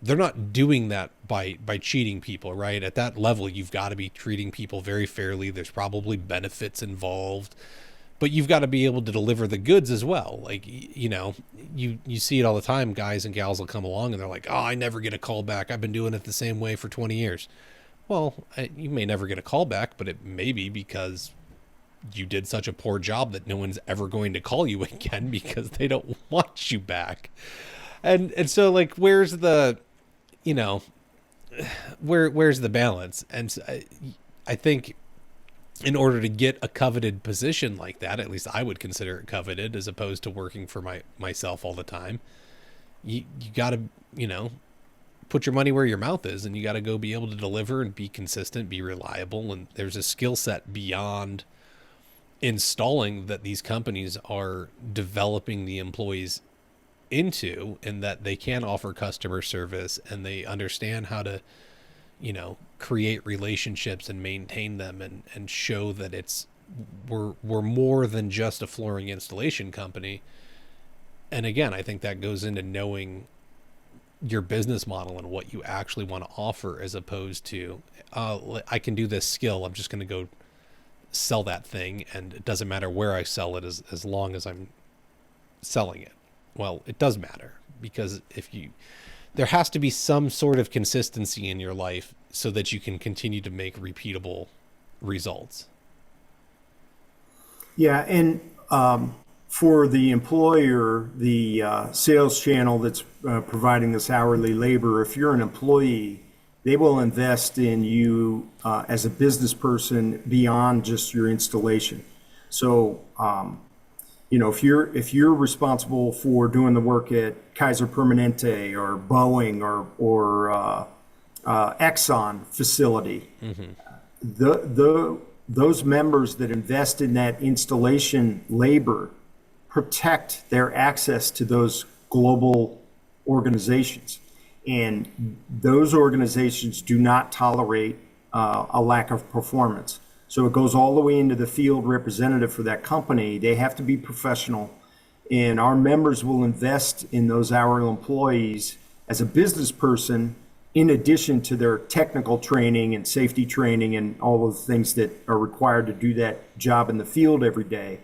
They're not doing that by cheating people, right? At that level, you've got to be treating people very fairly. There's probably benefits involved, but you've got to be able to deliver the goods as well. Like, you see it all the time. Guys and gals will come along and they're like, oh, I never get a call back. I've been doing it the same way for 20 years. Well, you may never get a call back, but it may be because you did such a poor job that no one's ever going to call you again because they don't want you back. And so, like, where's the balance? And I think in order to get a coveted position like that, at least I would consider it coveted as opposed to working for myself all the time, you got to, put your money where your mouth is, and you got to go be able to deliver and be consistent, be reliable. And there's a skill set beyond installing that these companies are developing the employees into, and that they can offer customer service and they understand how to, create relationships and maintain them and show that we're more than just a flooring installation company. And again, I think that goes into knowing your business model and what you actually want to offer, as opposed to, I can do this skill, I'm just going to go sell that thing, and it doesn't matter where I sell it as long as I'm selling it. Well, it does matter, because there has to be some sort of consistency in your life so that you can continue to make repeatable results. Yeah, and for the employer, the sales channel that's providing this hourly labor, if you're an employee, they will invest in you as a business person beyond just your installation. So, if you're responsible for doing the work at Kaiser Permanente or Boeing or Exxon facility, those members that invest in that installation labor protect their access to those global organizations. And those organizations do not tolerate a lack of performance. So it goes all the way into the field representative for that company. They have to be professional, and our members will invest in those hourly employees as a business person, in addition to their technical training and safety training and all of the things that are required to do that job in the field every day.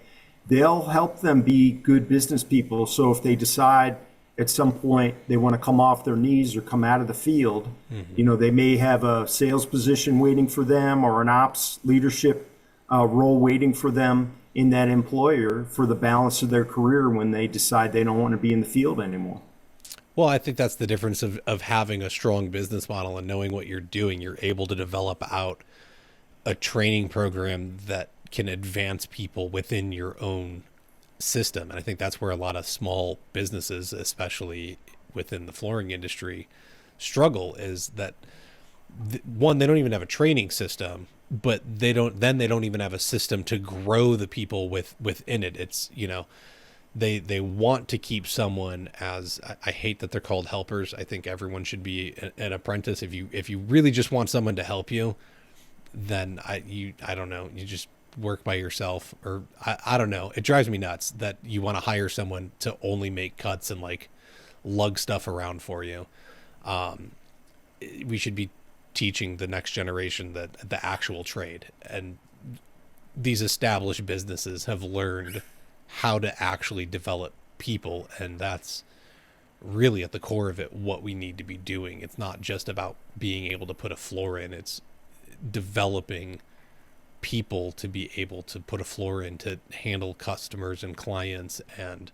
They'll help them be good business people. So if they decide at some point they want to come off their knees or come out of the field, they may have a sales position waiting for them or an ops leadership role waiting for them in that employer for the balance of their career when they decide they don't want to be in the field anymore. Well, I think that's the difference of having a strong business model and knowing what you're doing. You're able to develop out a training program that can advance people within your own system. And I think that's where a lot of small businesses, especially within the flooring industry, struggle, is that one, they don't even have a training system, but they don't even have a system to grow the people within it. It's, they want to keep someone as, I hate that they're called helpers. I think everyone should be an apprentice. If you really just want someone to help you, then I don't know, you just work by yourself, or I don't know. It drives me nuts that you want to hire someone to only make cuts and like lug stuff around for you. We should be teaching the next generation the actual trade, and these established businesses have learned how to actually develop people, and that's really at the core of it what we need to be doing. It's not just about being able to put a floor in, it's developing people to be able to put a floor in, to handle customers and clients, and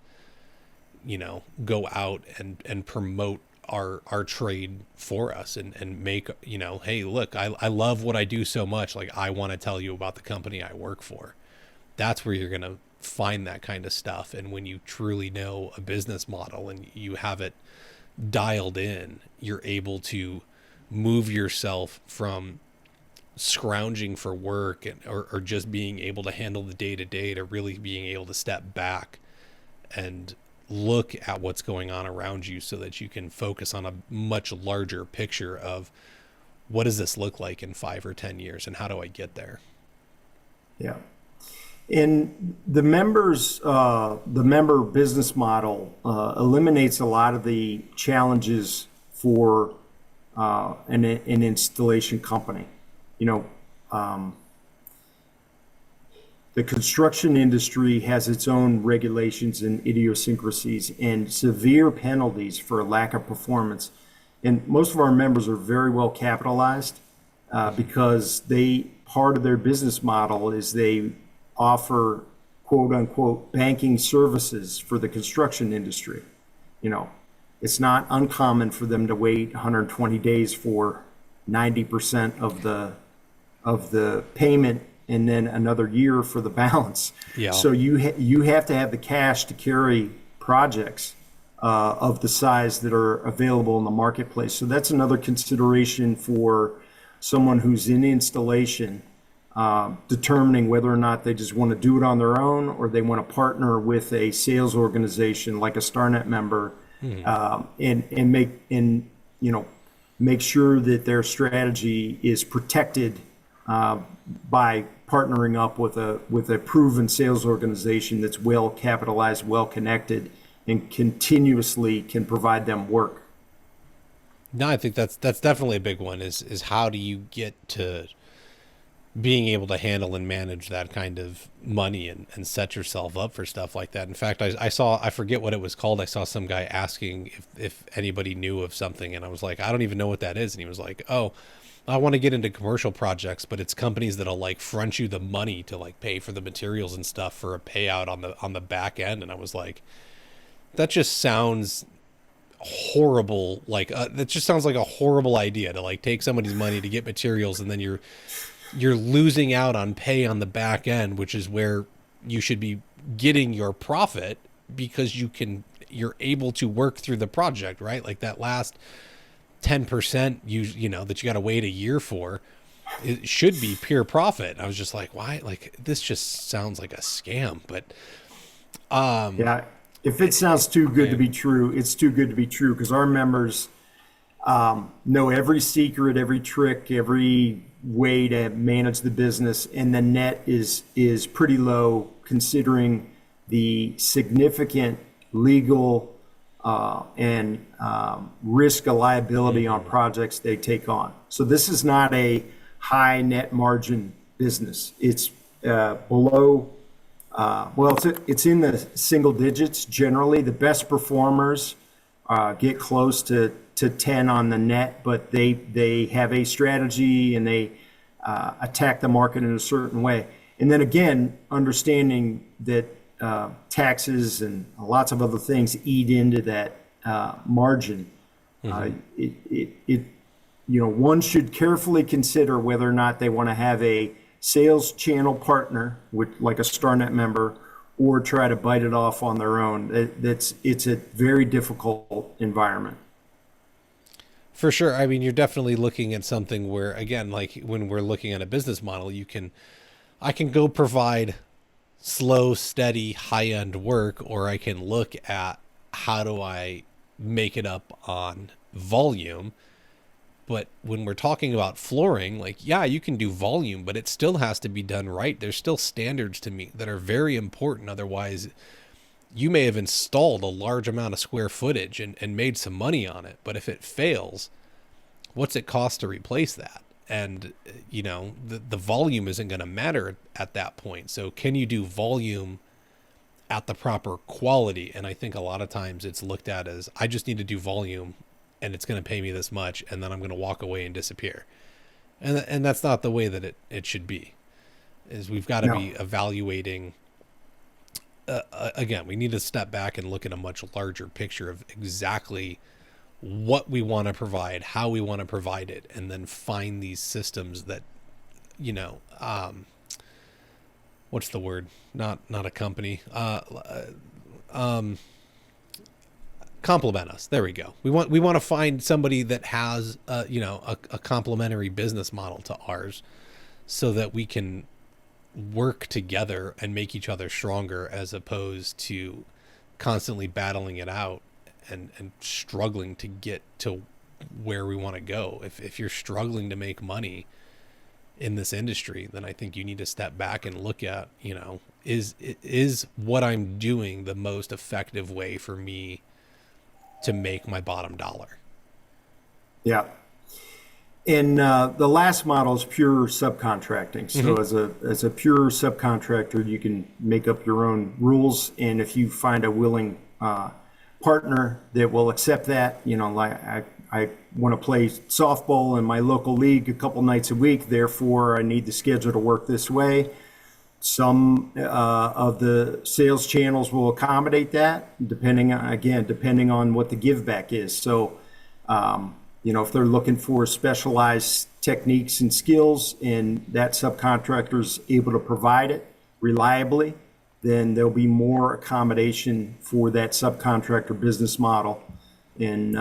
go out and promote our trade for us, and make, hey, look, I love what I do so much, like I want to tell you about the company I work for. That's where you're going to find that kind of stuff. And when you truly know a business model and you have it dialed in, you're able to move yourself from scrounging for work or just being able to handle the day-to-day to really being able to step back and look at what's going on around you, so that you can focus on a much larger picture of what does this look like in 5 or 10 years, and how do I get there? Yeah. And the member business model eliminates a lot of the challenges for an installation company. The construction industry has its own regulations and idiosyncrasies and severe penalties for lack of performance. And most of our members are very well capitalized because part of their business model is they offer quote unquote banking services for the construction industry. It's not uncommon for them to wait 120 days for 90% of the payment, and then another year for the balance. Yeah. So you have to have the cash to carry projects of the size that are available in the marketplace. So that's another consideration for someone who's in installation, determining whether or not they just want to do it on their own, or they want to partner with a sales organization like a Starnet member, and make sure that their strategy is protected by partnering up with a proven sales organization that's well capitalized, well connected, and continuously can provide them work. No, I think that's definitely a big one, is how do you get to being able to handle and manage that kind of money and set yourself up for stuff like that. In fact, I forget what it was called. I saw some guy asking if anybody knew of something, and I was like, I don't even know what that is. And he was like, oh, I want to get into commercial projects, but it's companies that'll like front you the money to like pay for the materials and stuff for a payout on the back end. And I was like, that just sounds horrible. Like that just sounds like a horrible idea, to like take somebody's money to get materials, and then you're losing out on pay on the back end, which is where you should be getting your profit, because you're able to work through the project, right? Like that last 10% you know that you got to wait a year for, it should be pure profit. I was just like, why? Like, this just sounds like a scam. But Yeah. If it sounds too good to be true, it's too good to be true because our members know every secret, every trick, every way to manage the business, and the net is pretty low considering the significant legal and risk of liability on projects they take on. So this is not a high net margin business. It's below. Well, it's in the single digits generally. The best performers get close to 10 on the net, but they have a strategy and they attack the market in a certain way. And then again, understanding that taxes and lots of other things eat into that margin. One should carefully consider whether or not they want to have a sales channel partner with like a Starnet member or try to bite it off on their own. It's a very difficult environment. For sure. I mean, you're definitely looking at something where, again, like when we're looking at a business model, I can go provide slow, steady, high-end work, or I can look at how do I make it up on volume. But when we're talking about flooring, like, yeah, you can do volume, but it still has to be done right. There's still standards to meet that are very important. Otherwise, you may have installed a large amount of square footage and made some money on it. But if it fails, what's it cost to replace that? And, the volume isn't going to matter at that point. So can you do volume at the proper quality? And I think a lot of times it's looked at as, I just need to do volume and it's going to pay me this much, and then I'm going to walk away and disappear. And that's not the way that it should be. Is we've got to be evaluating. Again, we need to step back and look at a much larger picture of exactly what we want to provide, how we want to provide it, and then find these systems that, what's the word? Not a company. Complement us. There we go. We want to find somebody that has a complementary business model to ours, so that we can work together and make each other stronger, as opposed to constantly battling it out and struggling to get to where we want to go. If you're struggling to make money in this industry, then I think you need to step back and look at, is what I'm doing the most effective way for me to make my bottom dollar? Yeah. And the last model is pure subcontracting. So as a pure subcontractor, you can make up your own rules. And if you find a willing partner that will accept that, like I want to play softball in my local league a couple nights a week, therefore I need the schedule to work this way. Some of the sales channels will accommodate that, depending on what the give back is. So, if they're looking for specialized techniques and skills and that subcontractor is able to provide it reliably, then there'll be more accommodation for that subcontractor business model. And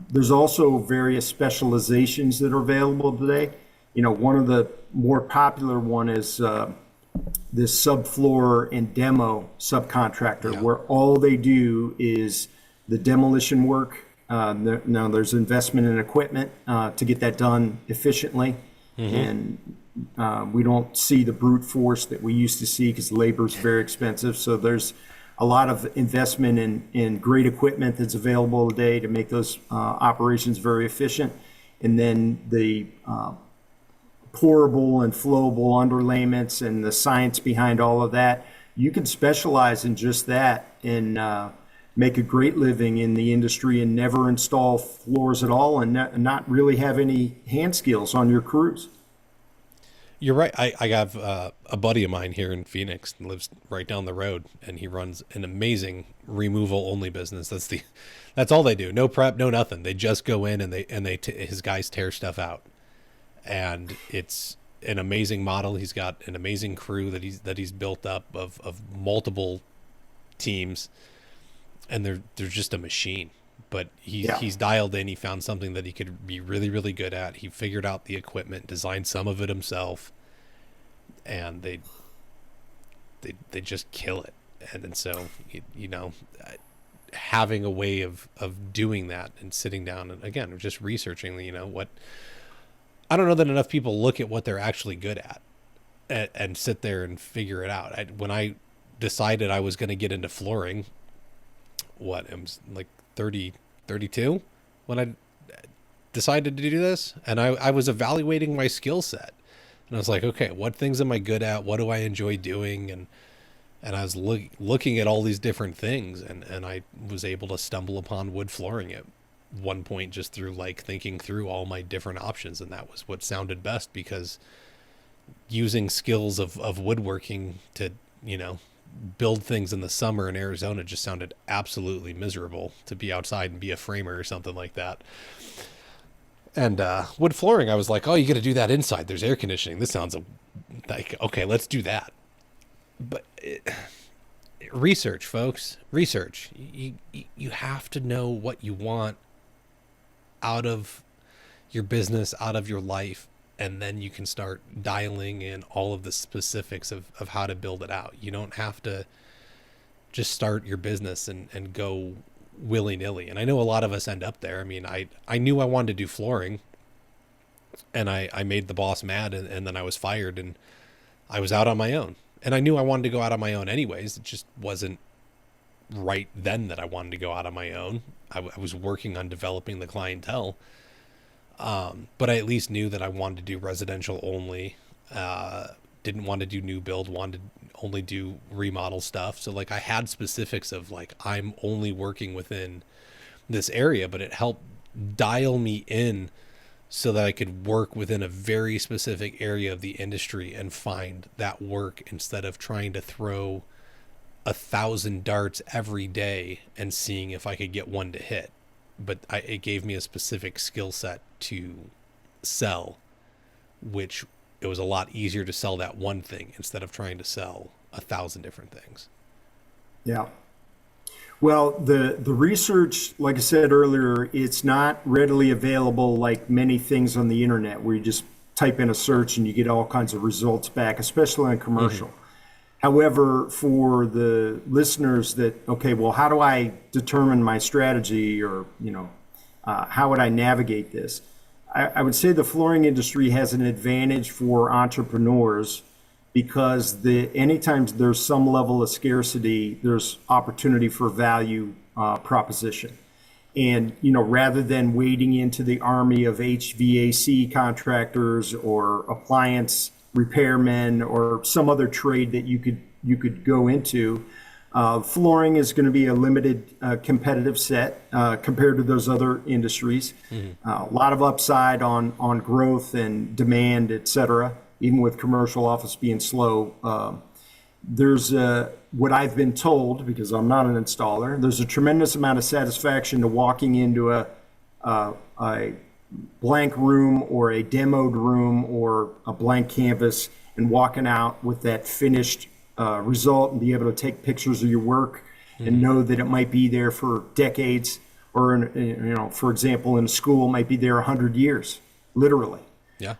there's also various specializations that are available today. One of the more popular one is this subfloor and demo subcontractor, where all they do is the demolition work. Now there's investment in equipment to get that done efficiently, and we don't see the brute force that we used to see because labor is very expensive. So there's a lot of investment in great equipment that's available today to make those operations very efficient. And then the pourable and flowable underlayments and the science behind all of that. You can specialize in just that and make a great living in the industry and never install floors at all and not really have any hand skills on your crews. You're right. I have a buddy of mine here in Phoenix, lives right down the road, and he runs an amazing removal only business. That's all they do. No prep, no nothing. They just go in and his guys tear stuff out. And it's an amazing model. He's got an amazing crew that he's built up of multiple teams, and they're just a machine. But he's dialed in. He found something that he could be really, really good at. He figured out the equipment, designed some of it himself, and they just kill it. And so, having a way of doing that and sitting down and again, just researching, what, I don't know that enough people look at what they're actually good at and sit there and figure it out. When I decided I was going to get into flooring, I was like 30, 32 when I decided to do this. And I was evaluating my skill set. And I was like, okay, what things am I good at? What do I enjoy doing? And I was looking at all these different things, and I was able to stumble upon wood flooring at one point just through like thinking through all my different options. And that was what sounded best, because using skills of woodworking to, build things in the summer in Arizona just sounded absolutely miserable to be outside and be a framer or something like that. And wood flooring, I was like, oh, you got to do that inside. There's air conditioning. This sounds like, okay, let's do that. But research, folks, research. You have to know what you want out of your business, out of your life, and then you can start dialing in all of the specifics of how to build it out. You don't have to just start your business and go willy-nilly. And I know a lot of us end up there. I mean, I knew I wanted to do flooring, and I made the boss mad, and then I was fired, and I was out on my own. And I knew I wanted to go out on my own anyways. It just wasn't right then that I wanted to go out on my own. I was working on developing the clientele. But I at least knew that I wanted to do residential only. Didn't want to do new build, wanted to only do remodel stuff. So like I had specifics of like, I'm only working within this area, but it helped dial me in so that I could work within a very specific area of the industry and find that work, instead of trying to throw 1,000 darts every day and seeing if I could get one to hit. But it gave me a specific skill set to sell, which it was a lot easier to sell that one thing instead of trying to sell 1,000 different things. Yeah. Well, the research, like I said earlier, it's not readily available like many things on the internet where you just type in a search and you get all kinds of results back, especially on commercial. Mm-hmm. However, for the listeners that, okay, well, how do I determine my strategy, or, how would I navigate this? I would say the flooring industry has an advantage for entrepreneurs, because anytime there's some level of scarcity, there's opportunity for value proposition. And, rather than wading into the army of HVAC contractors or appliance repairmen or some other trade that you could go into, flooring is going to be a limited competitive set compared to those other industries. Mm-hmm. A lot of upside on growth and demand, et cetera. Even with commercial office being slow, there's what I've been told, because I'm not an installer, there's a tremendous amount of satisfaction to walking into a blank room or a demoed room or a blank canvas and walking out with that finished result and be able to take pictures of your work. Mm-hmm. And know that it might be there for decades, or for example, in a school, it might be there 100 years, literally. Yeah.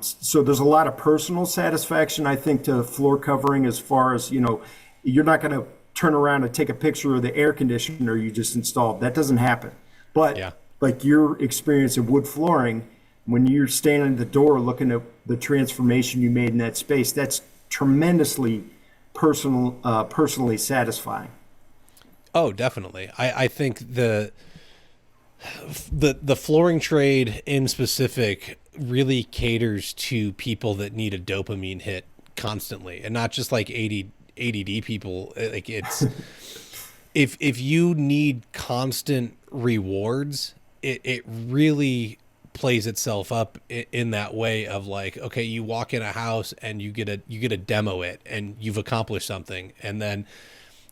So there's a lot of personal satisfaction, I think, to floor covering, as far as, you're not going to turn around and take a picture of the air conditioner you just installed. That doesn't happen. But yeah, like your experience of wood flooring, when you're standing at the door looking at the transformation you made in that space, that's tremendously personally satisfying. Oh, definitely. I think the flooring trade in specific really caters to people that need a dopamine hit constantly, and not just like ADD people. Like it's if you need constant rewards, it really plays itself up in that way of like, okay, you walk in a house and you get a demo it and you've accomplished something, and then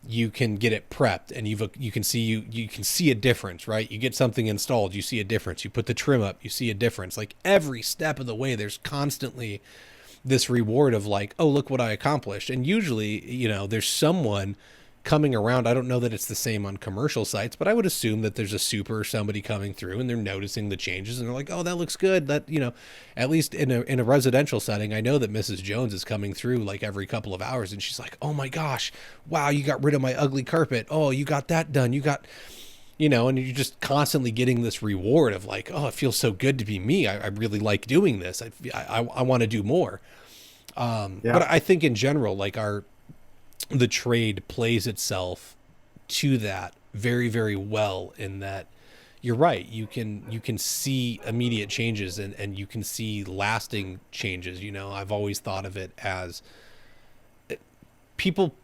you can get it prepped and you can see a difference, right? You get something installed, you see a difference. You put the trim up, you see a difference. Like every step of the way, there's constantly this reward of like, oh, look what I accomplished. And usually, there's someone coming around. I don't know that it's the same on commercial sites, but I would assume that there's a super or somebody coming through and they're noticing the changes and they're like, oh, that looks good. That, at least in a residential setting, I know that Mrs. Jones is coming through like every couple of hours and she's like, oh my gosh, wow, you got rid of my ugly carpet. Oh, you got that done. You got, and you're just constantly getting this reward of like, oh, it feels so good to be me. I really like doing this. I want to do more. But I think in general, like the trade plays itself to that very, very well, in that you're right. You can see immediate changes and you can see lasting changes. I've always thought of it as people,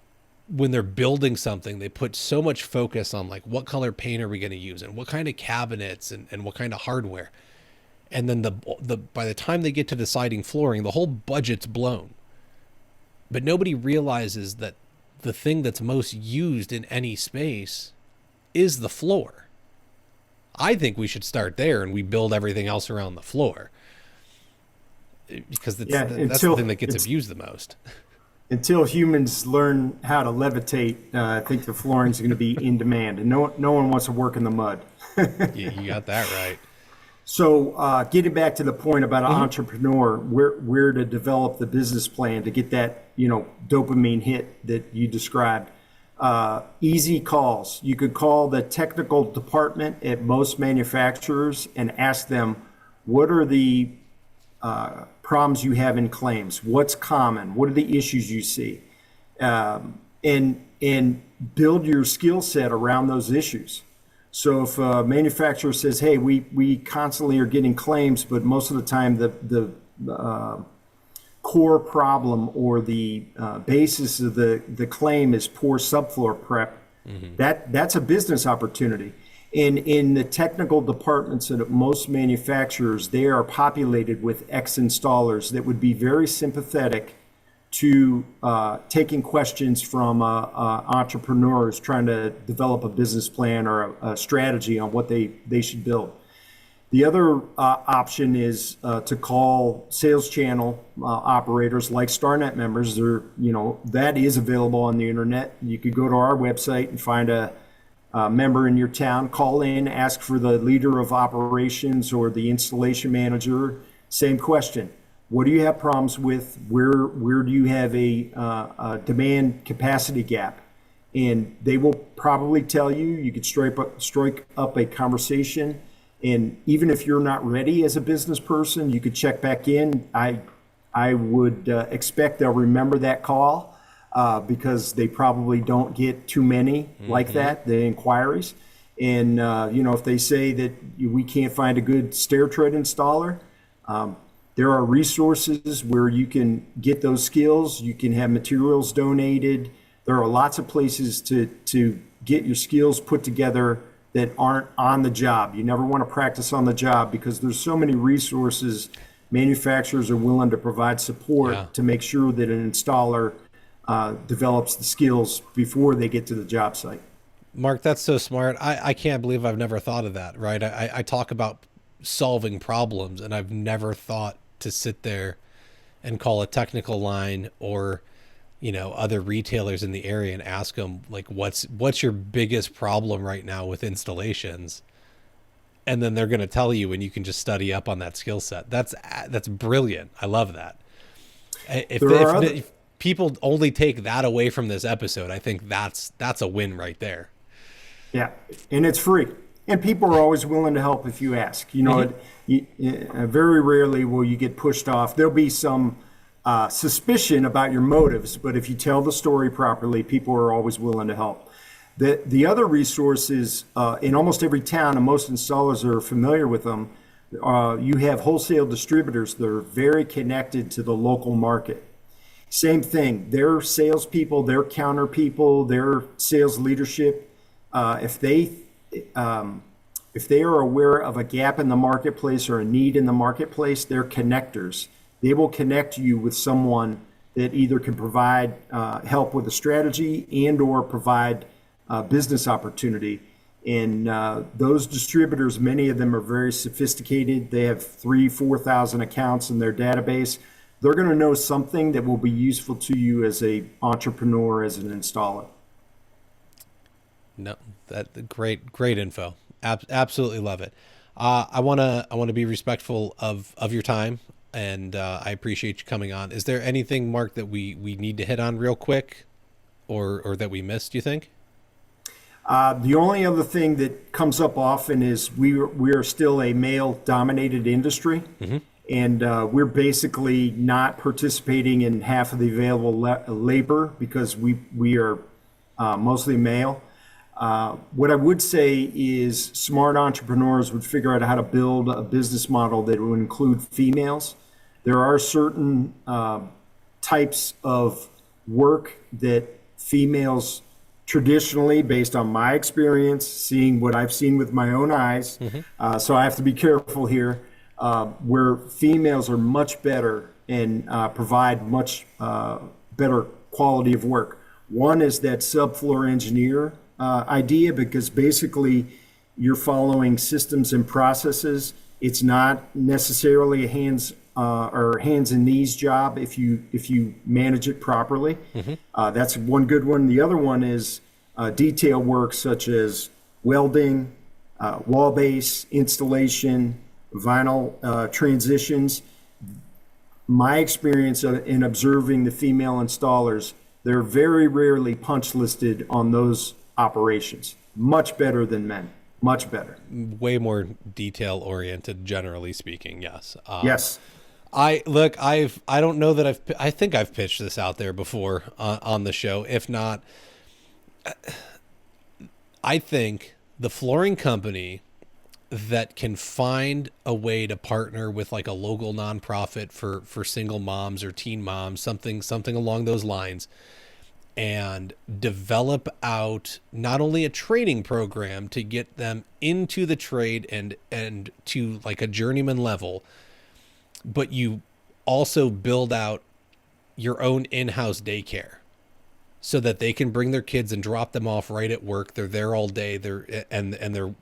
when they're building something, they put so much focus on like, what color paint are we going to use and what kind of cabinets and what kind of hardware. And then by the time they get to deciding flooring, the whole budget's blown. But nobody realizes that the thing that's most used in any space is the floor. I think we should start there and we build everything else around the floor, because that's the thing that gets abused the most. Until humans learn how to levitate, I think the flooring is going to be in demand, and no one wants to work in the mud. You got that right. So getting back to the point about an entrepreneur, where to develop the business plan to get that dopamine hit that you described. Easy calls. You could call the technical department at most manufacturers and ask them, what are the problems you have in claims? What's common? What are the issues you see? And build your skill set around those issues. So if a manufacturer says, hey, we constantly are getting claims, but most of the time the core problem or the basis of the claim is poor subfloor prep, that's a business opportunity. And in the technical departments at most manufacturers, they are populated with ex-installers that would be very sympathetic to taking questions from entrepreneurs trying to develop a business plan or a strategy on what they should build. The other option is to call sales channel operators like Starnet members. That is available on the internet. You could go to our website and find a member in your town, call in, ask for the leader of operations or the installation manager. Same question. What do you have problems with? Where do you have a demand capacity gap? And they will probably tell you. You could strike up a conversation. And even if you're not ready as a business person, you could check back in. I would expect they'll remember that call because they probably don't get too many like that, the inquiries. And, if they say that we can't find a good stair tread installer, there are resources where you can get those skills. You can have materials donated. There are lots of places to get your skills put together that aren't on the job. You never want to practice on the job because there's so many resources. Manufacturers are willing to provide support to make sure that an installer develops the skills before they get to the job site. Mark, that's so smart. I can't believe I've never thought of that, right? I talk about solving problems, and I've never thought to sit there and call a technical line or other retailers in the area and ask them like, what's your biggest problem right now with installations? And then they're going to tell you, and you can just study up on that skill set. That's brilliant. I love that. If people only take that away from this episode, I think that's a win right there. Yeah. And it's free. And people are always willing to help if you ask. Very rarely will you get pushed off. There'll be some suspicion about your motives, but if you tell the story properly, people are always willing to help. The other resource is in almost every town, and most installers are familiar with them, you have wholesale distributors that are very connected to the local market. Same thing, their salespeople, their counter people, their sales leadership, if they are aware of a gap in the marketplace or a need in the marketplace, they're connectors. They will connect you with someone that either can provide help with a strategy and or provide business opportunity. And those distributors, many of them are very sophisticated. They have 3,000-4,000 accounts in their database. They're going to know something that will be useful to you as an entrepreneur, as an installer. No, that great info. Absolutely love it. I wanna be respectful of your time, and I appreciate you coming on. Is there anything, Mark, that we need to hit on real quick, or that we missed? Do you think? The only other thing that comes up often is we are still a male-dominated industry, and we're basically not participating in half of the available labor because we are mostly male. What I would say is smart entrepreneurs would figure out how to build a business model that would include females. There are certain types of work that females traditionally, based on my experience, seeing what I've seen with my own eyes, so I have to be careful here, where females are much better and provide much better quality of work. One is that subfloor engineer idea, because basically you're following systems and processes. It's not necessarily a hands and knees job if you manage it properly. That's one good one. The other one is detail work such as welding, wall base installation, vinyl transitions. My experience in observing the female installers, they're very rarely punch listed on those operations. Much better than men. Much better. Way more detail oriented, generally speaking. Yes. Yes. I don't know that I think I've pitched this out there before on the show. If not, I think the flooring company that can find a way to partner with like a local nonprofit for single moms or teen moms, something along those lines, and develop out not only a training program to get them into the trade and to like a journeyman level, but you also build out your own in-house daycare so that they can bring their kids and drop them off right at work. They're there all day. They're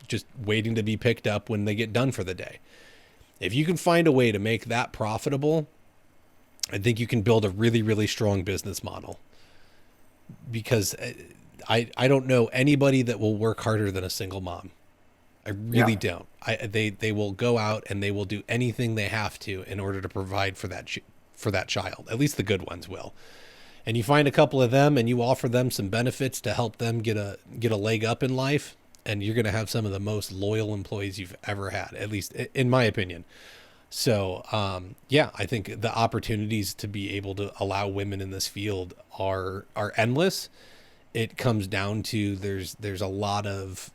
just waiting to be picked up when they get done for the day. If you can find a way to make that profitable, I think you can build a really, really strong business model, because I don't know anybody that will work harder than a single mom. I really don't. They will go out and they will do anything they have to in order to provide for that child. At least the good ones will. And you find a couple of them and you offer them some benefits to help them get a leg up in life, and you're going to have some of the most loyal employees you've ever had, at least in my opinion. So, I think the opportunities to be able to allow women in this field are endless. It comes down to there's a lot of,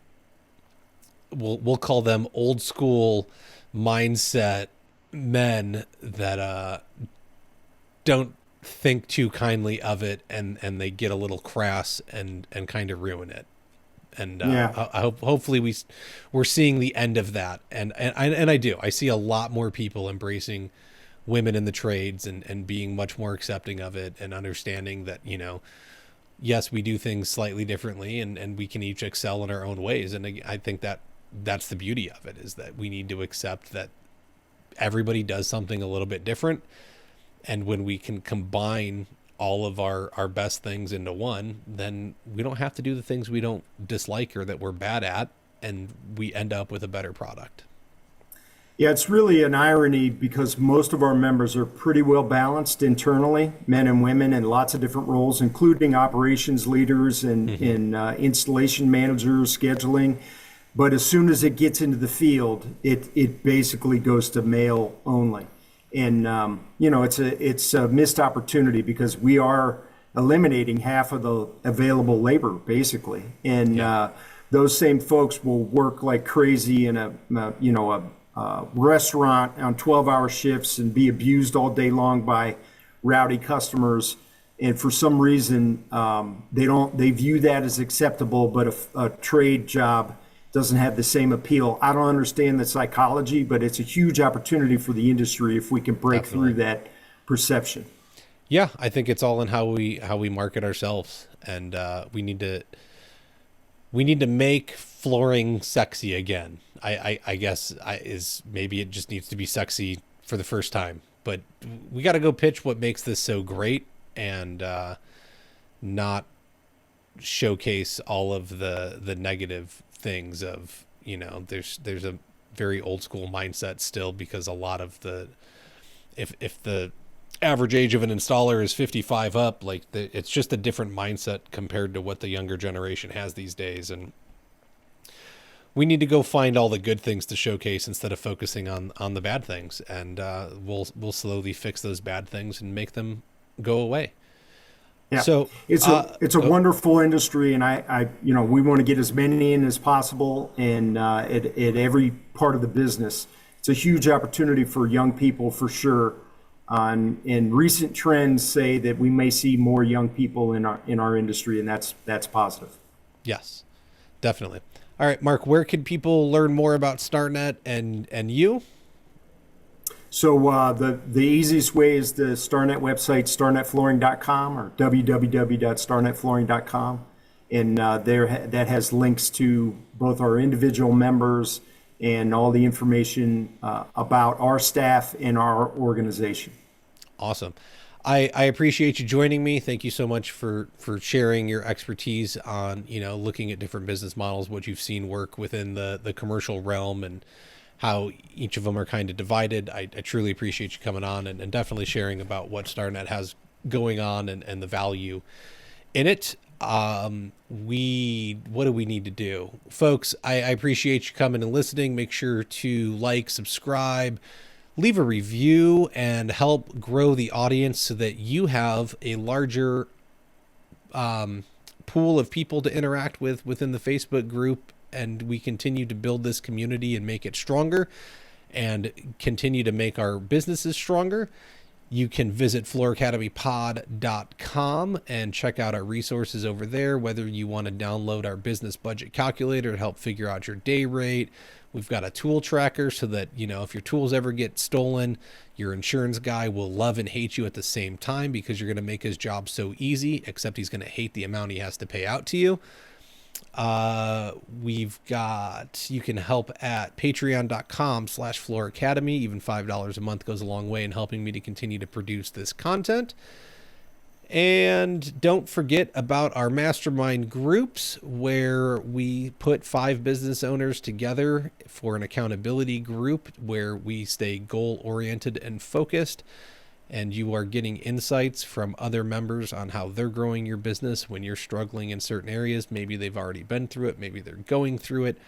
we'll call them old school mindset men that don't think too kindly of it, and they get a little crass and kind of ruin it. And I hope hopefully we're seeing the end of that. And I do. I see a lot more people embracing women in the trades and being much more accepting of it, and understanding that, yes, we do things slightly differently, and we can each excel in our own ways. And I think that's the beauty of it, is that we need to accept that everybody does something a little bit different. And when we can combine all of our best things into one, then we don't have to do the things we don't dislike or that we're bad at, and we end up with a better product. Yeah, it's really an irony because most of our members are pretty well balanced internally, men and women, in lots of different roles, including operations leaders and installation managers, scheduling. But as soon as it gets into the field, it basically goes to male only. And, it's a missed opportunity because we are eliminating half of the available labor, basically. And those same folks will work like crazy in a restaurant on 12-hour shifts and be abused all day long by rowdy customers. And for some reason, they view that as acceptable, but a trade job doesn't have the same appeal. I don't understand the psychology, but it's a huge opportunity for the industry if we can break through that perception. Yeah, I think it's all in how we market ourselves, and we need to make flooring sexy again. I guess maybe it just needs to be sexy for the first time, but we got to go pitch what makes this so great, and not showcase all of the negative things of, there's a very old school mindset still, because a lot of if the average age of an installer is 55 up, like it's just a different mindset compared to what the younger generation has these days. And we need to go find all the good things to showcase instead of focusing on the bad things. And we'll slowly fix those bad things and make them go away. Yeah. So it's a wonderful industry, and we want to get as many in as possible, and at every part of the business. It's a huge opportunity for young people for sure. And recent trends say that we may see more young people in our industry, and that's positive. Yes, definitely. All right, Mark, where can people learn more about Starnet and you? So the easiest way is the Starnet website, starnetflooring.com or www.starnetflooring.com. And that has links to both our individual members and all the information about our staff and our organization. Awesome. I appreciate you joining me. Thank you so much for sharing your expertise on, looking at different business models, what you've seen work within the commercial realm, and how each of them are kind of divided. I truly appreciate you coming on and definitely sharing about what Starnet has going on and the value in it. What do we need to do? Folks, I appreciate you coming and listening. Make sure to like, subscribe, leave a review, and help grow the audience so that you have a larger pool of people to interact with within the Facebook group, and we continue to build this community and make it stronger and continue to make our businesses stronger. You can visit flooracademypod.com and check out our resources over there, whether you want to download our business budget calculator to help figure out your day rate. We've got a tool tracker so that, if your tools ever get stolen, your insurance guy will love and hate you at the same time, because you're going to make his job so easy, except he's going to hate the amount he has to pay out to you. You can help at patreon.com/flooracademy. Even $5 a month goes a long way in helping me to continue to produce this content. And don't forget about our mastermind groups, where we put 5 business owners together for an accountability group where we stay goal oriented and focused. And you are getting insights from other members on how they're growing your business when you're struggling in certain areas. Maybe they've already been through it. Maybe they're going through it.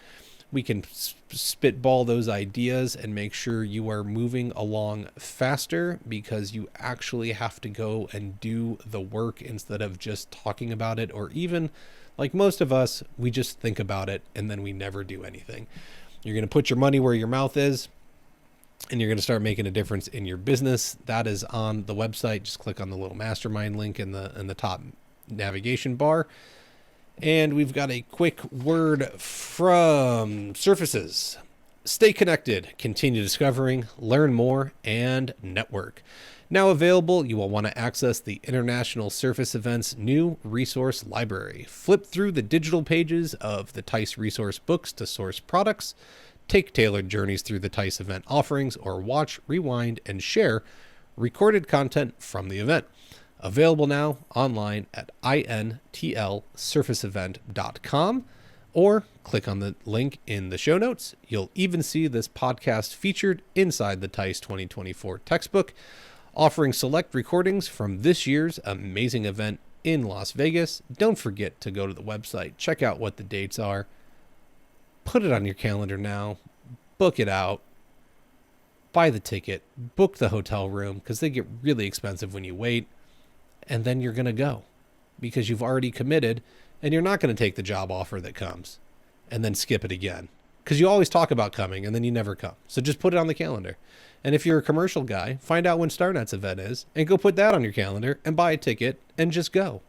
We can spitball those ideas and make sure you are moving along faster, because you actually have to go and do the work instead of just talking about it, or even, like most of us, we just think about it and then we never do anything. You're going to put your money where your mouth is, and you're going to start making a difference in your business. That is on the website. Just click on the little mastermind link in the top navigation bar. And we've got a quick word from Surfaces. Stay connected, continue discovering, learn more, and network. Now available, you will want to access the International Surface Event's new resource library. Flip through the digital pages of the TICE resource books to source products, take tailored journeys through the TICE event offerings, or watch, rewind, and share recorded content from the event. Available now online at intlsurfaceevent.com, or click on the link in the show notes. You'll even see this podcast featured inside the TICE 2024 textbook, offering select recordings from this year's amazing event in Las Vegas. Don't forget to go to the website, check out what the dates are, put it on your calendar now, book it out, buy the ticket, book the hotel room, because they get really expensive when you wait, and then you're going to go because you've already committed, and you're not going to take the job offer that comes and then skip it again, because you always talk about coming and then you never come. So just put it on the calendar. And if you're a commercial guy, find out when Starnet's event is and go put that on your calendar and buy a ticket and just go.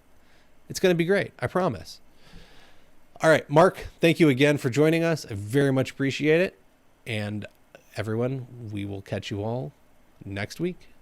It's going to be great. I promise. All right, Mark, thank you again for joining us. I very much appreciate it. And everyone, we will catch you all next week.